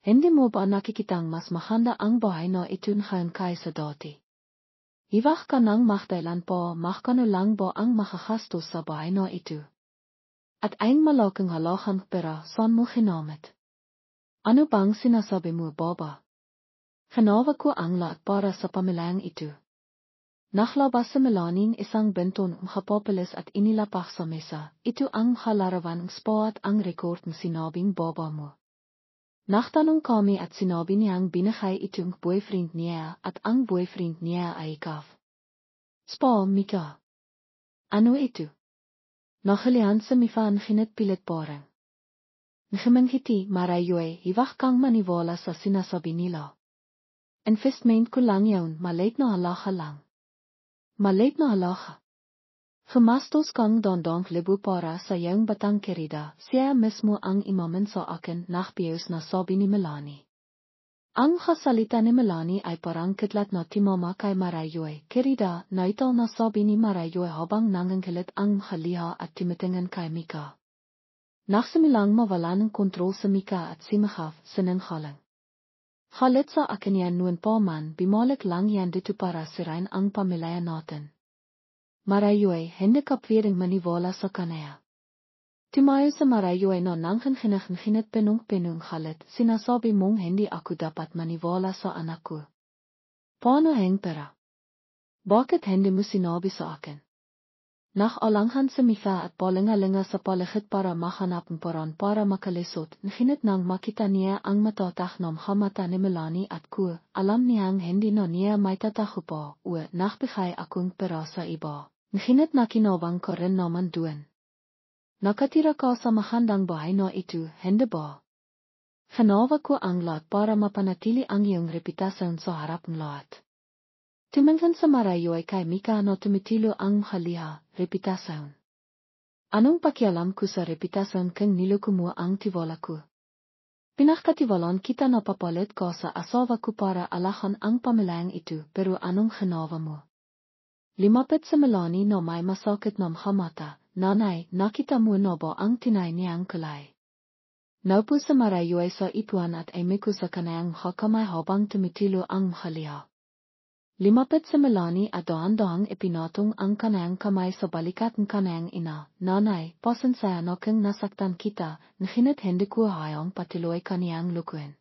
Hindi mo ba nakikitang mas mahanda ang bahay na ito ngayon kaysa dati? Iwag ka ng magdailan pa, magkano lang ba ang makakastos sa bahay na ito? At ang malaking halagang pera saan mo ginamit? Ano bang sinasabi mo, Baba? Ginawa ko ang lahat para sa pamilyang ito. Naglabas sa Melanin isang benton mapapalis at inilapag sa mesa, ito ang halarawan ng spa at ang record ng sinabing Baba mo. Nagtanong kami at sinabi niyang binigay itong boyfriend niya at ang boyfriend niya ay ikaw. Spa, Mika. Ano ito? Naghalian sa mifan ginit pilit parang. Nagmanghiti marayoy, hiwag kang maniwala sa sinasabi nila. Investment ko lang yun, maliit na halaga lang. Maliit na halaga. Gemastos kang dondong libo para sa iyong batang kerida, siya mismo ang imamen sa akin nakbiyos na sabi ni Melanie. Ang kasalita ni Melanie ay parang kitlat na timama kay Marayoy, kerida, naital na sabi ni Marayoy habang nangangkilit ang haliha at timitingin kay Mika. Nagsimilang mawala ng kontrol sa Mika at simahaf, sinanghalang. Halit sa akin yan noon pa man, bimalik lang yan dito para sirain ang pamilya natin. Marayoy, hindi ka pwedeng maniwala sa kanaya. Tumayo sa Marayoy na nanghinhinit penong halit, sinasabi mong hindi ako dapat maniwala sa anak ko. Paano ang pera? Bakit hindi mo sinabi sa akin? Nag-alanghan sa Mika at palingalinga sa paligid para mahanap ng paraan para makalisot, nahinit nang makita niya ang matatak ng mata ni Melanie at ko, alam niyang hindi na niya may tataho pa, nagbigay akong pera sa iba. Nahinit na kinawang ko rin naman doon. Nakatira ka sa mahandang bahay na ito, hindi ba? Ginawa ko ang lahat para mapanatili ang iyong reputasyon sa harap ng lahat. Tumingin sa Marayoy kay Mika na tumitilo ang haliha, reputasyon. Anong pakialam ko sa reputasyon kung niloko mo ang tiwala ko? Pinakatiwalaan kita na papalit ka sa asawa ko para alahan ang pamilyang ito, pero anong ginawa mo? Limapit sa Melanie na may masakit na mata, nanay, nakita mo na ba ang tinay niyang kulay? Naupo sa Marayoy sa ipuan at imiko sa kanayang hakamay habang tumitilo ang haliha. Limapit sa Melanie at dahan-dahang ipinatong ang kanayang kamay sa balikat ng kanayang ina, nanay, pasensya na kung nasaktan kita, nahinit hindi ko hayang patiloy kaniyang lukuin.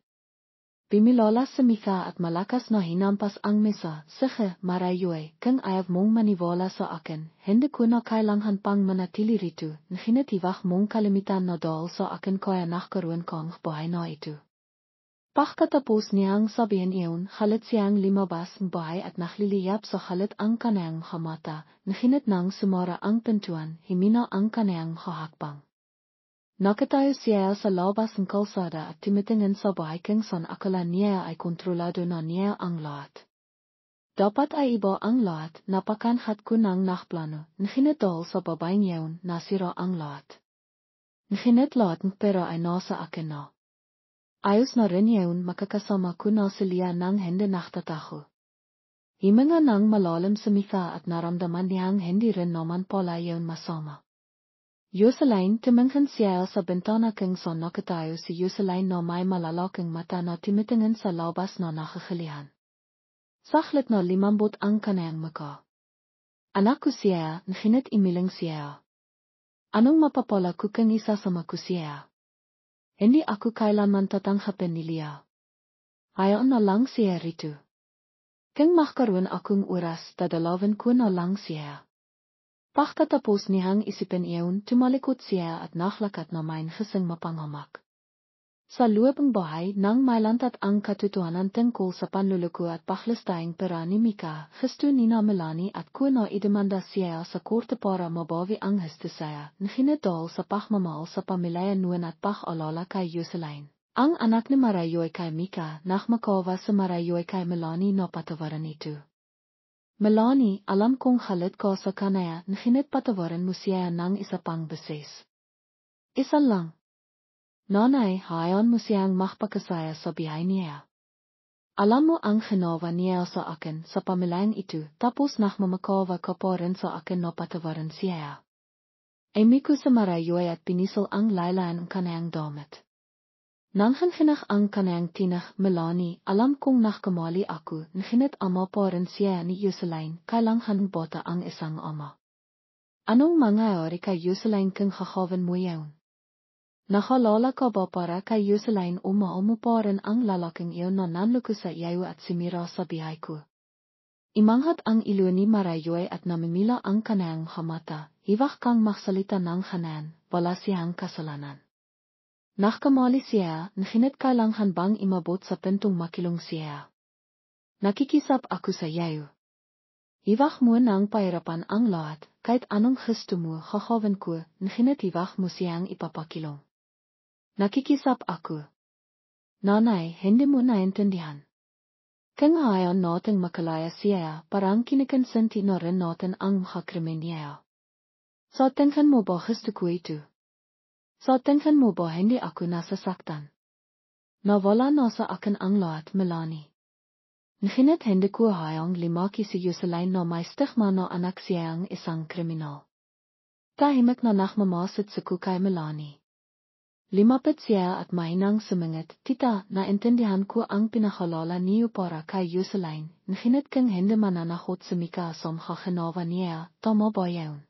Bimilala sa Mika at malakas na hinampas ang mesa, sige, Marayoy, kung ayaw mong maniwala sa akin, hindi ko na kailangan pang manatili rito, nahinitiwag mong kalimitan na dahil sa akin kaya nakaroon kang bahay na ito. Pagkatapos niyang sabihin iyon, halit siyang limabas ng bahay at nagliliyap sa halit ang kanayang mata, nahinit nang sumara ang pintuan, himina ang kanayang hahakbang. Nakatayo siya sa labas ng kalsada at tumitingin sa bahay kung saan akala niya ay kontrolado na niya ang lahat. Dapat ay iba ang lahat, napakanhat ko ng nakplano, nahinit dahil sa babaeng yaon, nasira ang lahat. Nahinit lahat ng pera ay nasa akin na. Ayos na rin yaon makakasama ko na sila ng hindi naktataho. Himinga ng malalim sa Mika at naramdaman niyang hindi rin naman pala yaon masama. Jocelyn, tumingin siya sa bintana kung saan nakatayo si Jocelyn na may malalaking mata na tumitingin sa labas na nakakalihan. Saklit na limambot ang kanayang mukha. Anak ko siya, nahinit imiling siya. Anong mapapala ko kung isasama ko siya? Hindi ako kailanman tatanggapin nila. Hayaan na lang siya rito. Kung magkaroon akong oras, dadalawin ko na lang siya. Pagkatapos niyang isipin iyon, tumalikod siya at naklakat na may kasing mapanghamak. Sa loob ng bahay, nang mailantat ang katotohanan tungkol sa panluloko at paglistayang pera ni Mika, gusto ni na Melanie at ko na idemanda siya sa korte para mabawi ang gusto siya, nahinit dahil sa pagmamahal sa pamilya noon at pag-alala kay Jocelyn. Ang anak ni Marayoi kay Mika, nagmakawa sa Marayoi kay Melanie no patawaran ito. Melanie, alam kong halit ko sa kanaya, nahinit patawaran mo siya ng isa pang beses. Isa lang. Nanay, hayon mo siyang makpakasaya sa bihay niya. Alam mo ang ginawa niya sa akin sa pamilyang ito, tapos nagmamakawa ka pa rin sa akin no patawaran siya. Amico sa Marayoi at pinisal ang laylayan ang kanayang damit. Nanghanhinach ang kanayang tinach, Melanie, alam kong nagkamali ako, nahinit ama pa rin siya ni Yuselain, kailangan bota ang isang ama. Anong mangyayari kay Yuselain kung kakawan mo yaon? Nakalala ka ba para kay Yuselain mo pa rin ang lalaking iyon na nanluko sa iyo at simira sa bihay ko? Imanghat ang ilo ni Marayoi at namimila ang kanayang hamata, hiwak kang maksalita ng hanan, wala siyang kasalanan. Nagkamali siya, nahinit kailangan bang imabot sa pentong makilong siya. Nakikisap ako sa iyo. Iwak mo nang pairapan ang lahat, kahit anong gusto mo kakawan ko, nahinit iwak mo siyang ipapakilong. Nakikisap ako. Nanay, hindi mo naintindihan. Kung ayaw natin makalaya siya, parang kinikonsinti na rin natin ang makakrimen niya. Sa tingin mo ba gusto ko ito? Sa tingin mo ba hindi ako nasasaktan? Nawala na sa akin ang lahat, Melanie. Nahinit hindi ko hayang limaki si Yuselain na may stigma na anak siyang isang kriminal. Tahimik na nakmamasit sa kay Melanie. Limapit siya at mahinang sumingit, tita, naintindihan ko ang pinakalala niyo para kay Yuselain, nahinit kang hindi mananakot sa Mika som kakinawa niya, tama ba yun?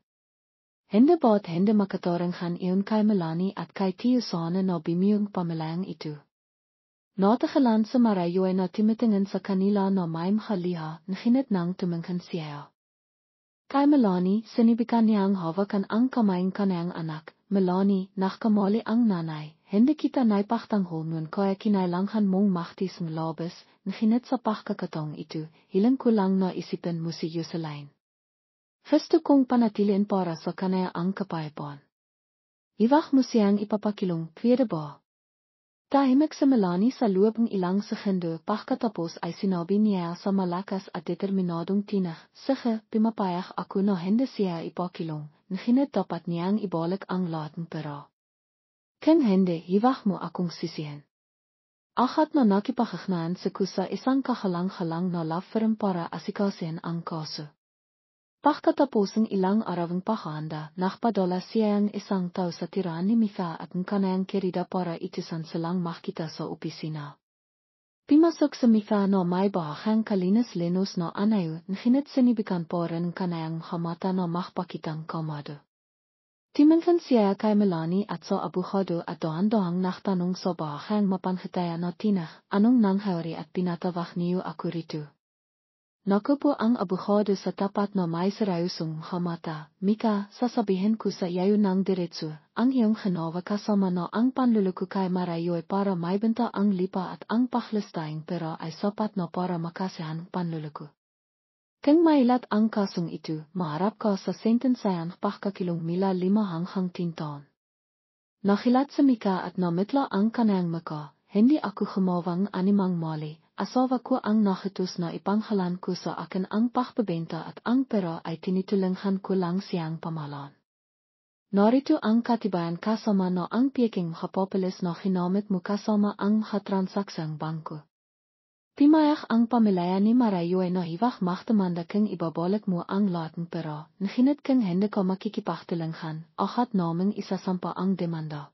Hindi ba't hindi makatarangan iyon kay Melanie at kay Tiyo Sana na bimiyong pamilayang ito. Natagalan sa Marayoi na timitingin sa kanila na may makaliha, nahinit nang tumingin siya. Kay Melanie, sinibikan niyang hawakan ang kamay kanayang anak, Melanie, nagkamali ang nanay, hindi kita naipagtanggol nun kaya kinailangan mong maktis malabas, nahinit sa pagkakataong ito, hilang ko lang na isipin mo si Yuselain. Gusto kong panatilin para sa kanaya ang kapayapaan. Iwak mo siyang ipapakilong, pwede ba? Tahimik sa Melanie sa loob ng ilang segundo, pagkatapos ay sinabi niya sa malakas at determinadong tinag, sige, pimapayag ako na hindi siya ipakilong, nahinit dapat niyang ibalik ang lahat ng pera. Kung hindi, iwak mo akong sisihin. Ahat na nakipagkaknaan sa kusa isang kahalang-halang na law firm para asikasin ang kaso. Pagkatapos ng ilang arawang paghahanda, nagpadala siya ang isang tao sa tirahan ni Mika at ang kanayang kerida para itisan silang makita sa opisina. Pimasok sa Mika na may bahang kalinis-linos na anayo, nahinit sinibikan po rin ang kanayang hamata na makpakitang kamado. Timinghan siya kay Melanie at sa abogado at dahan-dahang nagtanong sa bahang mapanghitaya na tinag, anong nangyari at pinatawag niyo ako rito. Nakupo ang abogado sa tapat na may seryosyong hamata, Mika, sasabihin ko sa iyo ng diretso, ang iyong ginawa kasama na ang panluloko kay Marayoi para maibenta ang lipa at ang paglistahing pera ay sapat na para makasihan panluloko. Kung mailat ang kasong ito, maharap ka sa sentensayan pagkakilong 5 hanggang 10 taon. Nakilat sa Mika at namitla ang kanayang maka, hindi ako gumawang animang mali. Asawa ko ang nakitus na ipanghalan ko sa akin ang pagbebenta at ang pera ay tinitulunghan ko lang siyang pamahalaan. Narito ang katibayan kasama na ang peking makapapalis na ginamit mo kasama ang makatransaksang bangko. Pimayak ang pamilya ni Marayoi na hiwak magdemanda kung ibabalik mo ang lahat ng pera, nahinit kung hindi ka makikipagtulunghan, ahat namang isasampa ang demanda.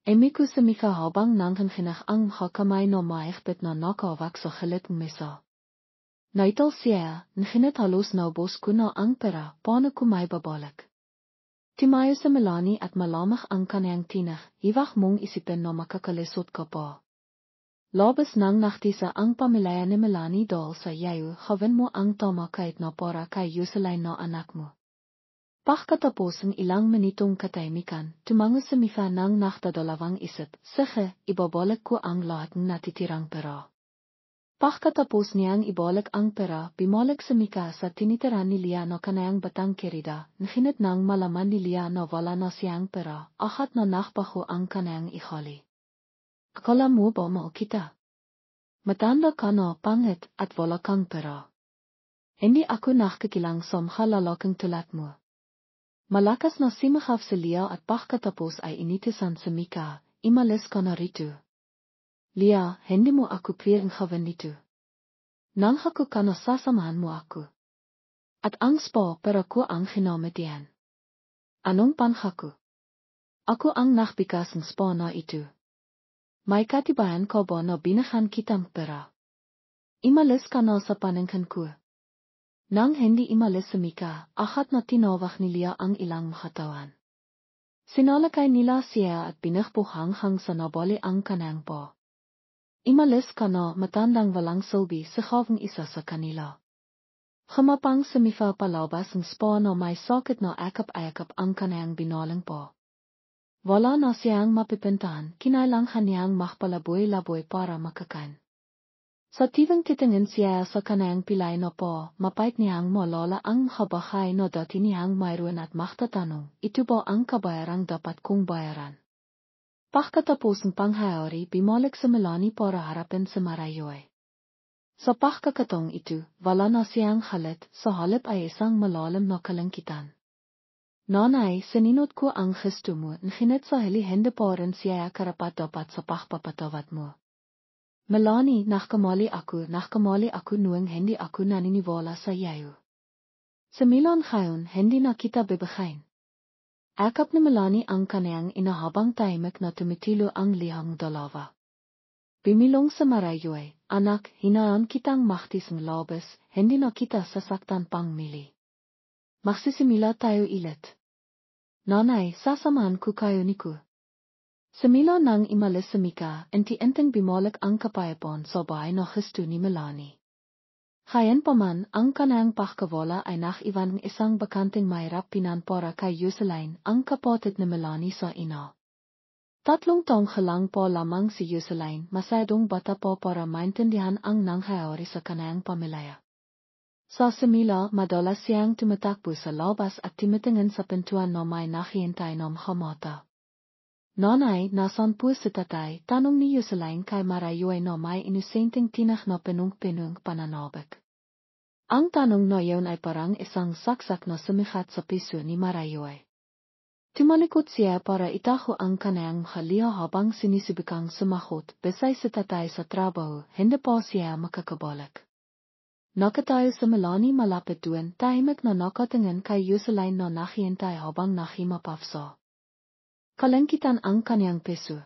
Amico sa Mika habang nanghanhinach ang makakamay na maihbit na nakawak sa galit misa. Naital siya, nahinit halos naubos ko na ang pera, paano ko may babalik? Timayo sa Melanie at malamang ang kanayang tinag, hiwak mong isipin na makakalisot ka pa. Labas nang naktisa ang pamilya ni Melanie dahil sa iyo, gawin mo ang tama kahit na para kay Yuselain na anak mo. Pagkatapos ng ilang minitong katahimikan, tumango sa Mika ng nakadalawang isip, sige, ibabalik ko ang lahat ng natitirang pera. Pagkatapos niyang ibalik ang pera, bumalik sa Mika sa tinitiran ni Lia na kanayang batang kerida, nahinit nang malaman ni Lia na wala na siyang pera, ahat na nakbaho ang kanayang ihali. akala mo ba mo kita? Matanda kana pangit at wala kang pera. Hindi ako nagkikilang som halalakang tulad mo. Malakas na simahaf sa Lia at pagkatapos ay initisan sa Mika, imalis ka na rito. Lia, hindi mo ako pwedeng gawin nito. Nang ako ka na sasamahan mo ako. At ang spa para ko ang ginamit. Anong panhako? Ako ang nagbigas ng spa na ito. May katibayan ka ba na binigyan kitang pera? Imalis ka na sa paningin ko. Nang hindi imalis sa Mika, ahat na tinawag ni Lia ang ilang katawan. Sinalakay nila siya at pinagpuhanghang sa nabali ang kanang po. Imalis ka na matandang walang silbi sa gawang isa sa kanila. Gamapang sa mifa palabas ng spa na may sakit na akap-akap ang kanang binaling po. Wala na siyang mapipintahan, kinailangan niyang makpalaboy-laboy para makakain. Sa tivang titingin siya sa kanang pilay na po, mapait niyang malala ang kabahay na dati niyang mayroon at maktatanong, ito ba ang kabayarang dapat kong bayaran? Pagkatapos ng panghayari, bumalik sa Melanie para harapin sa Marayoy. Sa pagkakataong ito, wala na siyang halit, sa halip ay isang malalim na kalangkitan. Nanay, sininot ko ang gesto mo, nginit sa hili hindi pa rin siya karapat dapat sa pagpapatawad mo. Melanie, nagkamali ako noong hindi ako naniniwala sa iyo. Sa Milan ngayon, hindi na kita bibigyan. Akap ni Melanie ang kanyang ina habang tahimik na tumitilo ang lihang dalawa. Bimilong sa Marayoy, anak, hinaan kitang mahtis ng labas, hindi na kita sasaktan pang mili. Magsisimula tayo ilit. Nanay, sasamahan ko kayo niko. Semila nang imalis sa Mika, inti-inting bumalik ang kapayapaan sa bahay na gesto ni Melanie. Gayon pa man, ang kanang pagkawala ay nakiwan ng isang bakanting mahirap pinanpora kay Jocelyn, ang kapatid ni Melanie sa ina. 3 taong lang po lamang si Jocelyn, masyadong bata po para maintindihan ang nangyayari sa kanang pamilya. Sa Semila, madalas siyang tumatakbo sa labas at tumitingin sa pintuan na may nakihintay ng hamata. Nanay, nasan po si tatay? Tanong ni Jocelyn kay Marayoy na may inosenteng tinak na pinung-pinung pananabik. Ang tanong na yun ay parang isang saksak na sumikat sa piso ni Marayoy. Tumalikot siya para itaho ang kanayang haliya habang sinisibikang sumakot, besay si tatay sa trabaho, hindi pa siya makakabalik. Nakatayo sa Melanie malapit doon, tahimik na nakatingin kay Jocelyn na nakihintay habang nakimapafso. Kalangkitan ang kanyang peso.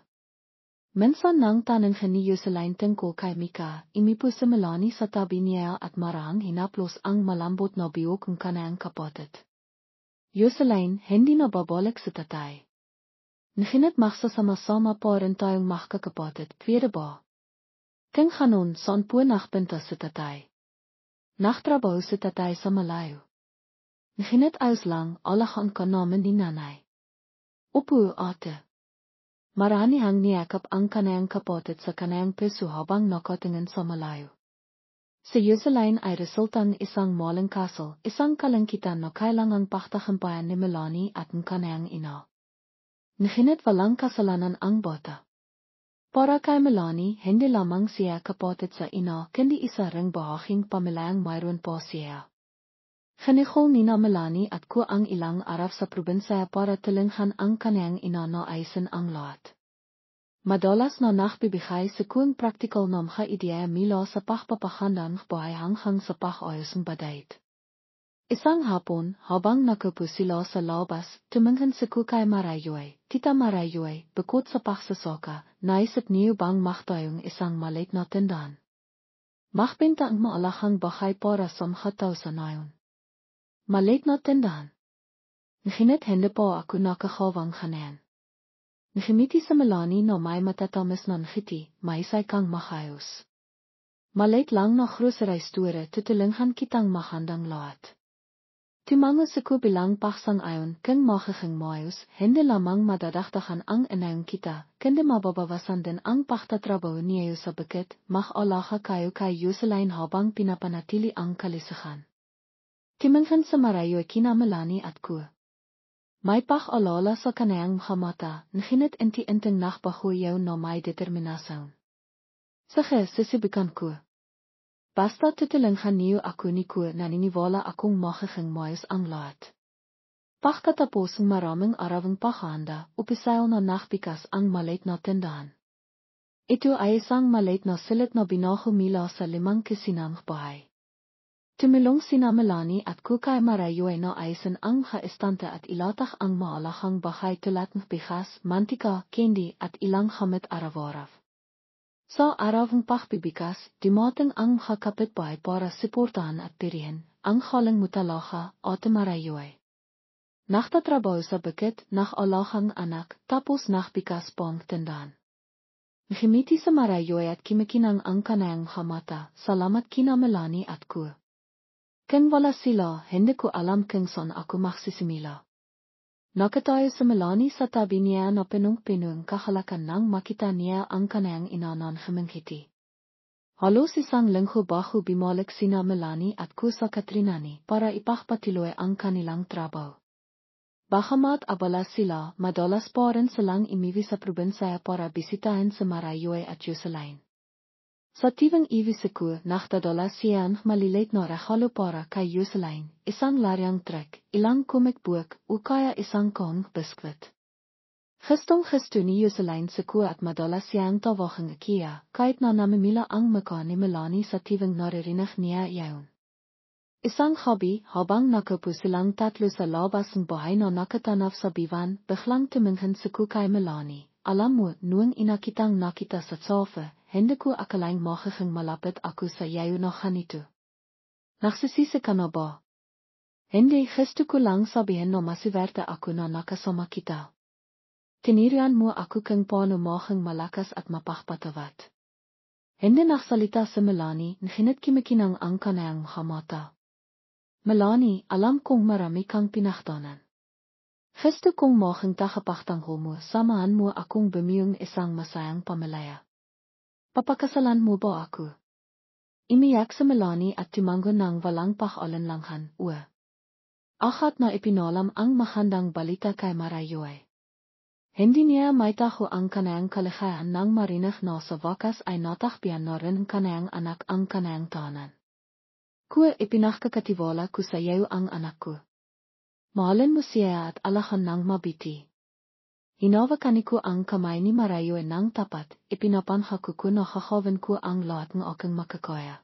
Minsan nang tanong ni Jocelyn tungkol kay Mika, imipo si Melanie sa tabi niya at marahang hinaplos ang malambot na biyok ng kanyang kapatid. Jocelyn, hindi na babalik sa tatay. Ngunit magsasama-sama pa rin tayong magkakapatid, pwede ba? Kung ganon, saan po nakpunta si tatay? Nagtrabaho si tatay sa malayo. Ngunit ayos lang, alagaan ka namin ni nanay. Upo, ate. Marani ang niyakap ang kanayang kapatid sa kanayang peso habang nakatingin sa malayo. Si Jocelyn ay resultang isang maling kasal, isang kalangkitan na kailangang paktahampayan ni Melanie at ang kanayang ina. Ngunit walang kasalanan ang bata. Para kay Melanie, hindi lamang siya kapatid sa ina, kundi isa ring bahaging pamilyang mayroon po siya. Ginigol ni na Melanie at ko ang ilang araw sa probinsya para tilinghan ang kanyang ina na ayusin ang lahat. Madalas na nagbibigay sa kung praktikal na mga ideya mula sa pagpapahanda ng bahay hanggang sa pag-ayos ng badait. Isang hapon, habang nakupo sila sa labas, tumingin si kay Marayoy, Tita Marayoy, bukod sa pagsasaka, naisip niyo bang magtayong isang maliit na tindahan? Magbenta ang maalahang bahay para sa mga tao sa nayon. Maliit na tindahan. Ngunit hindi po ako nakakawang kanan. Ngimiti sa Melanie na may matatamis na ngiti, may isay kang makayos. Maliit lang na grocery store, tutulungan kitang mahandang lahat. Tumango sa ko bilang paksang ayon, kung makakang maayos, hindi lamang madadagdagan ang inayong kita, kundi mababawasan din ang pagtatrabaho niyo sa bukid, mag-alaga kayo kay Jocelyn habang pinapanatili ang kalisahan. Timinghan sa Marayoy kina Melanie at ko. My pag alala sa kanayang mkamata, nginit inti inting nagbagay jou na my determinasaun. Sige, sisibikan ko. Basta tutuling niyo ako ni ko naniniwala akong magiging maayos ang lahat. Pagkatapos ng maraming arawang paghahanda, upisaw na nakbikas ang maliit na tindahan. Ito ay isang maliit na silid na binahumila sa 5 kisinang bahay. Tumulong sina Melanie at Kukay Marayo ay naayusin ang mga estante at ilatag ang maalahang bahay tulad ng bigas, mantika, candy at ilang gamit araw-araw. Sa araw ng pagbibigas, dumating ang mga kapitbahay para suportahan at tirihin ang halang mutalaga at Marayo ay. Nagtatrabaho sa bukid, nag-alagang anak, tapos nagbigas pang tindahan. Ngimiti sa Marayo at kimikinang ang kanayang hamata, salamat kina Melanie at ko. Kung wala sila, hindi ko alam kung saan ako magsisimula. Nakatayo sa Melanie sa tabi niya na pinung-pinung kahalakan nang makita niya ang kanayang ina ng humingiti. Halos isang linggo bago bumalik sina Melanie at ko sa Katrinani para ipagpatuloy ang kanilang trabaho. Bagamat abala sila, madalas pa rin silang imiwi sa probinsya para bisitahin sa Marayo at Jocelyn. Sa tivang ibisiku, nakdadala siyang maliliit na regalo para kay Jocelyn, isang lariang trek, ilang comic book, o kaya isang kong biskwit. Gustong-gusto ni Jocelyn sa ku at madala siyang tawaging IKEA, kahit na namimila ang mukha ni Melanie sa tivang naririnig niya yaon. Isang hobby, habang nakaupo silang tatlo sa labas ng bahay na nakatanaf sa biwan, biglang tumingin sa ku kay Melanie. Alam mo, noong nakita sa sofa, hindi ko akalaing magiging malapit ako sa iyo na ganito. Nagsisisi ka na ba? Hindi, gusto ko lang sabihin na masiwerte ako na nakasama kita. Tinirian mo ako kung paano maging malakas at mapagpatawad. Hindi nagsalita si Melanie, ngunit kimikinang ang kanayang mata. Melanie, alam kong marami kang pinagdanan. Gusto kong maging tagapagtanggol mo, samahan mo akong bumiyong isang masayang pamilya. Papakasalan mo ba ako? Imiyak sa Melanie at tumango ng walang pag-alinlangan, Akat na ipinalam ang magandang balita kay Marayo ay. Hindi niya maitaho ang kanayang kaligayahan nang marinig na sa wakas ay natakbihan na rin kanayang anak ang kanayang tahanan. Ko ipinagkakatiwala ko sa iyo ang anak ko. Mahalin mo siya at alahan ng mabiti. Hinawakan ko ang kamay ni Marayo ng tapat, ipinapanha ko na kakawin ko ang lahat ng aking makakaya.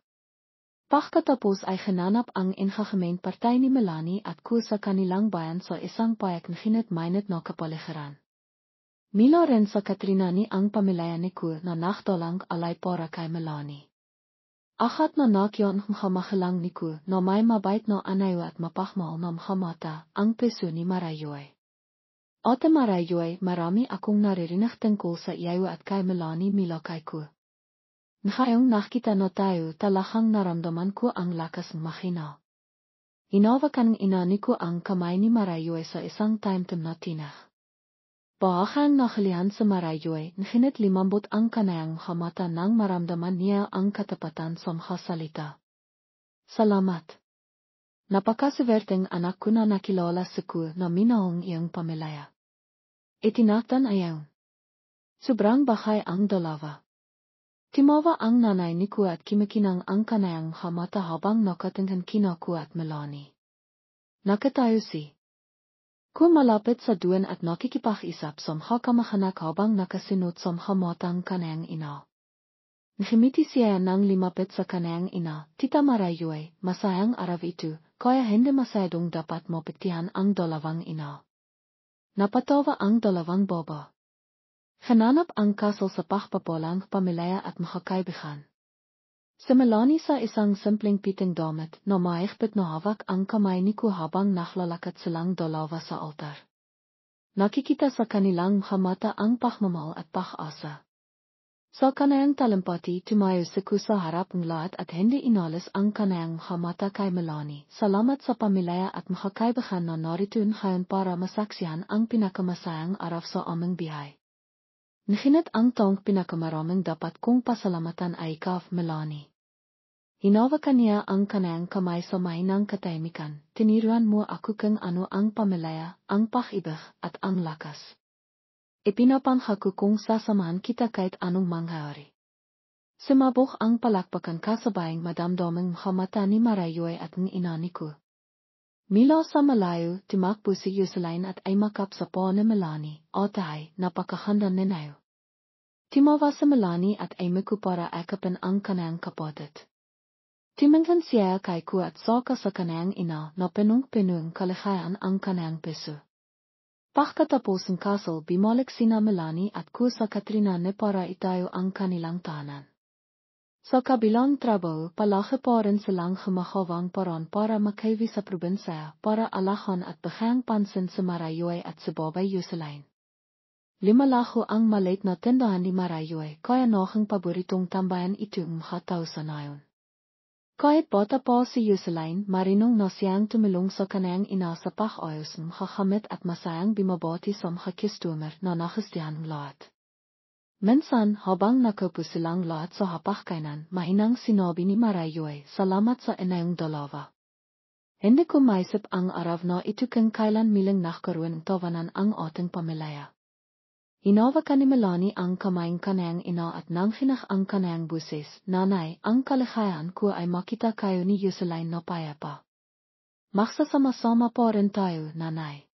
Pagkatapos ay hinanap ang inhahaming partay ni Melanie at ko sa kanilang bayan sa isang payak na hinit-mainit na kapaligiran. Mila rin sa Katrinani ang pamilya ni ko na nakdalang alay para kay Melanie. Akat na nakyon ng hamahalang ni ko na may mabait na anayo at mapahmal na mata ang peso ni Marayo ay. Ate Marayo ay marami akong naririnig tungkol sa iyo at kay Melanie mila kay ko. Ngayong nakita na tayo talahang naramdaman ko ang lakas ng makina. Hinawakan ng ina ni ko ang kamay ni Marayo ay sa isang time-time na tinah. Bahang nakalihan sa Marayo ay ngunit limambot ang kanayang mata nang maramdaman niya ang katapatan sa mga salita. Salamat. Napakaswerteng anak ko na nakilala sa ko na minahong iyong pamilya. Itinakdan ayaw. Sobrang bahay ang dalawa. Timawa ang nanay ni ko at kimikinang ang kanayang mata habang nakatingin kina ko at Melanie. Nakatayo si. Ko malapit sa duwan at nakikipag-isap sa mga kamag-anak habang nakasinot sa mga matang kanayang ina. Ngimiti siya nang limapit sa kanayang ina, Tita Marayo ay, masayang araw ito, kaya hindi masyadong dapat mapiktihan ang dalawang ina. Napatawa ang dalawang baba. Hinanap ang kasal sa pagpapalang pamilya at makakaibigan. Si Melanie sa isang simpleng piting damit na mahigpit na hawak ang kamay ni ko habang naklalakad silang dalawa sa altar. Nakikita sa kanilang mata ang pagmamahal at pag-asa. Sa kanayang talampati tumayo si ko sa harap ng lahat at hindi inalis ang kanayang mata kay Melanie. Salamat sa pamilya at makakaibigan na narito ngayon para masaksihan ang pinakamasayang araw sa aming bihay. Ngunit ang taong pinakamaraming dapat kong pasalamatan ay ikaw, Melanie. Hinawa kania ang kanang kamay sa mainang katahimikan, tiniruan mo ako kang ano ang pamilaya, ang pag-ibig, at ang lakas. Ipinapang ako kung sasamahan kita kahit anong mangyari. Sumabog ang palakpakan kasabayang madamdamang mata ni Marayuay at ng inani ko. Mila sa malayo, timakbo si Yuselain at ay makap sa po ni Melanie, o tahay, napakahanda ninayo. Timawa sa Melanie at ay makupara akapin ang kanang kapatid. Timanghan siya kay ku at soka sa kanang ina na pinung-pinung kalikhayan ang kanang peso. Pagkatapos ng kasal bimalik sina Melanie at ku sa Katrina ne para itayo ang kanilang tahanan. Sa kabilang trabaho palaki pa rin silang humahawang paron para makaiwi sa probinsya para alahan at baghang pansin sa Marayuay at sa Babay Yuselain. Limalaho ang maliit na tindahan ni Marayuay kaya nohang paboritong tambayan ito mga tao sa nayon. Kahit bata pa si Yuselain, marinong na siyang tumulong sa kanang ina sa pag-ayos ng kakamit at masayang bimabati sa mga customer na nakastihan lahat. Minsan, habang nakaupo silang lahat sa hapagkainan, mahinang sinabi ni Marayuay, salamat sa inayong dalawa. Hindi ko maisip ang araw na ito kung kailan milang nakaroon ng tawanan ang ating pamilya. Hinawa ka ni Melanie ang kamayang kanang ina at nanghinak ang kanang busis, nanay, ang kalikhayan ko ay makita kayo ni Yuselain na payapa. Magsasama-sama pa rin tayo, nanay.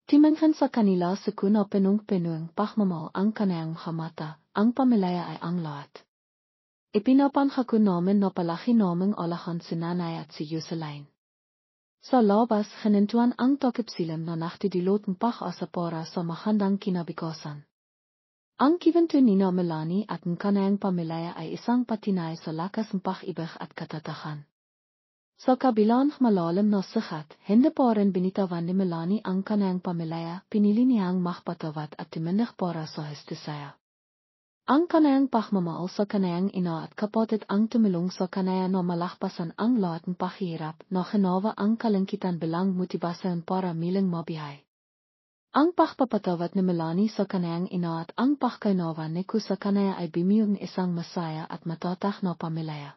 Timanghan sa kanila sa kuna pinung-pinung pagmamahal ang kanang mata, ang pamilya ay ang lahat. Ipinapanha ko namin na palaki naming alahan si nanay at si Yuselain. Sa labas, hinintuan ang takip-silim na naktidilot ng pag-asa para sa mahandang kinabikasan. Ang kiwento ni na Melanie at ng kanayang pamilya ay isang patinay sa lakas ng pag-ibig at katatakan. Sa kabilang malalim na sikat, hindi pa rin binitawan ni Melanie ang kanayang pamilya, pinili niyang makpatawad at timindik para sa hustisya. Ang kanayang pagmamahal sa kanayang ina at kapatid ang tumulong sa kanaya na malakpasan ang lahat ng paghihirap na ginawa ang kalangkitan bilang motibasyon para milang mabihay. Ang pagpapatawad ni Melanie sa kanayang ina at ang pagkainawa ni ku sa kanaya ay bimiyog ng isang masaya at matatak na pamilya.